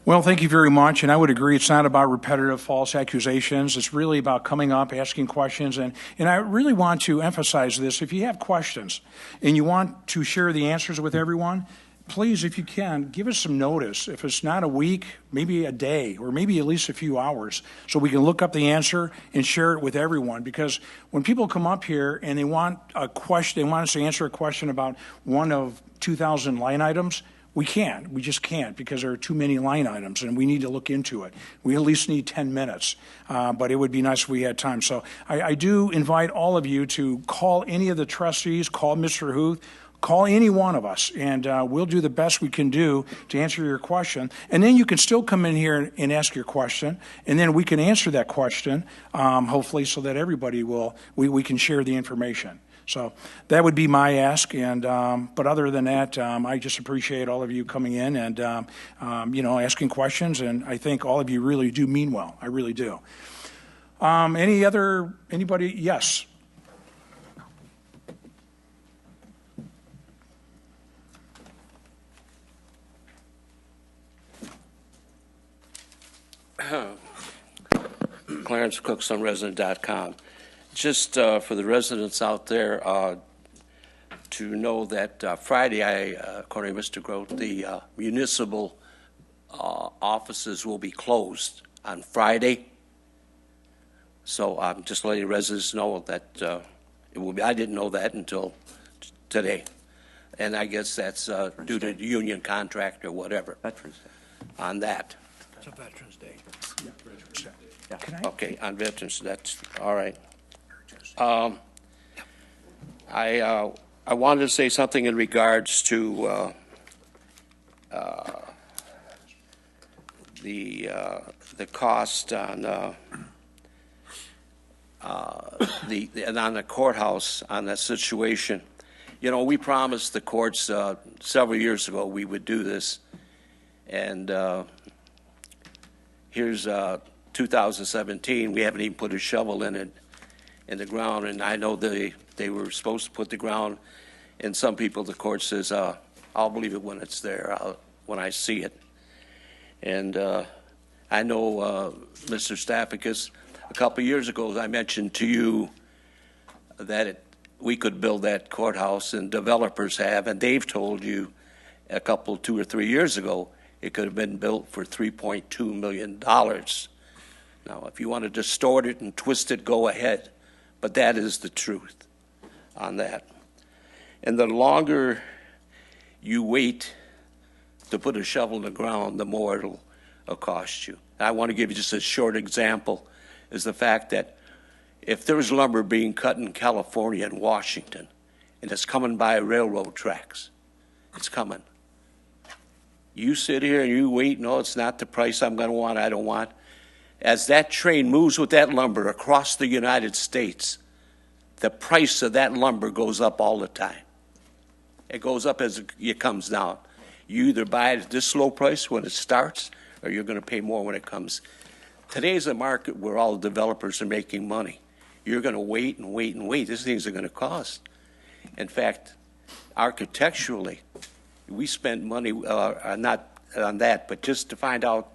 Well, thank you very much, and I would agree it's not about repetitive false accusations. It's really about coming up, asking questions, and I really want to emphasize this. If you have questions and you want to share the answers with everyone, please, if you can, give us some notice. If it's not a week, maybe a day, or maybe at least a few hours, so we can look up the answer and share it with everyone. Because when people come up here and they want a question, they want us to answer a question about one of 2,000 line items, we can't. We just can't because there are too many line items, and we need to look into it. We at least need 10 minutes, but it would be nice if we had time. So I do invite all of you to call any of the trustees, call Mr. Huth, call any one of us, and we'll do the best we can do to answer your question. And then you can still come in here and ask your question, and then we can answer that question, hopefully, so that everybody we can share the information. So that would be my ask, and but other than that, I just appreciate all of you coming in and asking questions, and I think all of you really do mean well. I really do. Anybody? Yes. Clarence Cook, sunresident.com. Just for the residents out there to know that Friday, according to Mr. Grote, the municipal offices will be closed on Friday. So I'm just letting residents know that it will be. I didn't know that until today. And I guess that's due to union contract or whatever. Veterans Day. On that. It's a Veterans Day. Yeah, Veterans Day. Yeah. Okay, on Veterans, that's all right. I wanted to say something in regards to the cost on on the courthouse on that situation. You know, we promised the courts several years ago we would do this, and here's 2017. We haven't even put a shovel in it. In the ground, and I know they were supposed to put the ground, and some people, the court says, I'll believe it when it's there, when I see it. And I know, Mr. Staffakis, a couple of years ago, I mentioned to you that we could build that courthouse, and developers have, and they've told you 2 or 3 years ago, it could have been built for $3.2 million. Now, if you want to distort it and twist it, go ahead. But that is the truth on that. And the longer you wait to put a shovel in the ground, the more it'll cost you. I want to give you just a short example, is the fact that if there's lumber being cut in California and Washington, and it's coming by railroad tracks, it's coming. You sit here and you wait, no, it's not the price I'm going to want, I don't want. As that train moves with that lumber across the United States, the price of that lumber goes up all the time. It goes up as it comes down. You either buy it at this low price when it starts, or you're going to pay more when it comes. Today's a market where all the developers are making money. You're going to wait and wait and wait. These things are going to cost. In fact, architecturally, we spent money, not on that, but just to find out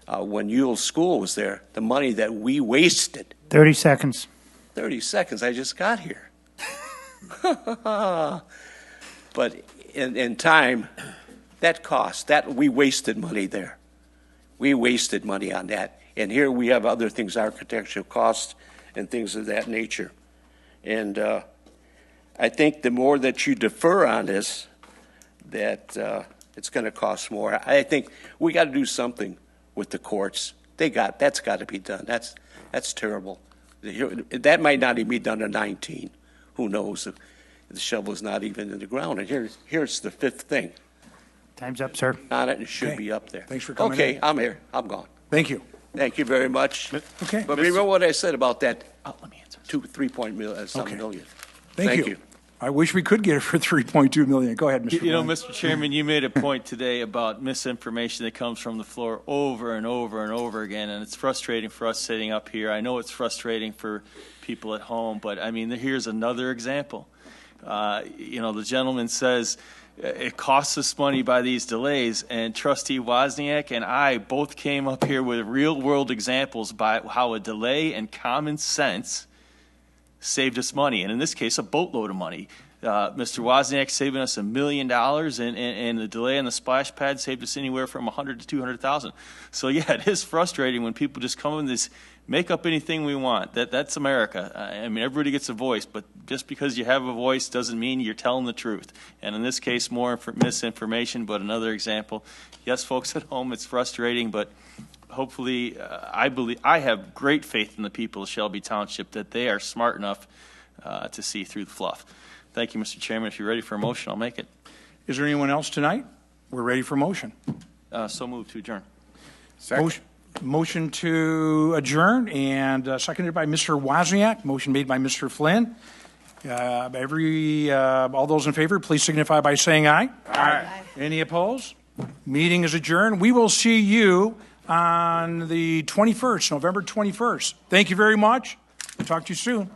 when Ewell School was there, the money that we wasted. 30 seconds. 30 seconds, I just got here. But in time, that cost, that we wasted money there. We wasted money on that. And here we have other things, architectural costs and things of that nature. And I think the more that you defer on this, that it's going to cost more. I think we got to do something with the courts. That's got to be done. That's terrible. That might not even be done in 19. Who knows? The shovel's not even in the ground. And here's the fifth thing. Time's up, sir. On it, it should Okay. be up there. Thanks for coming Okay, in. I'm here. I'm gone. Thank you. Thank you very much. Okay. But remember what I said about that Let me answer. 3.some Okay. million. Thank you. I wish we could get it for 3.2 million. Go ahead, Mr. You know, Blunt. Mr. Chairman, you made a point today about misinformation that comes from the floor over and over and over again, and it's frustrating for us sitting up here. I know it's frustrating for people at home, but I mean, here's another example. You know, the gentleman says it costs us money by these delays, and Trustee Wozniak and I both came up here with real-world examples by how a delay and common sense saved us money, and in this case, a boatload of money. Mr. Wozniak saving us $1 million, and the delay on the splash pad saved us anywhere from $100,000 to $200,000. So yeah, it is frustrating when people just come in this, make up anything we want. That's America. I mean, everybody gets a voice, but just because you have a voice doesn't mean you're telling the truth. And in this case, more misinformation. But another example. Yes, folks at home, it's frustrating, but hopefully, I have great faith in the people of Shelby Township that they are smart enough to see through the fluff. Thank you, Mr. Chairman. If you're ready for a motion, I'll make it. Is there anyone else tonight? We're ready for motion. So moved to adjourn. Motion to adjourn and seconded by Mr. Wozniak. Motion made by Mr. Flynn. All those in favor, please signify by saying aye. Aye. Any opposed? Meeting is adjourned. We will see you on the 21st, November 21st. Thank you very much. Talk to you soon.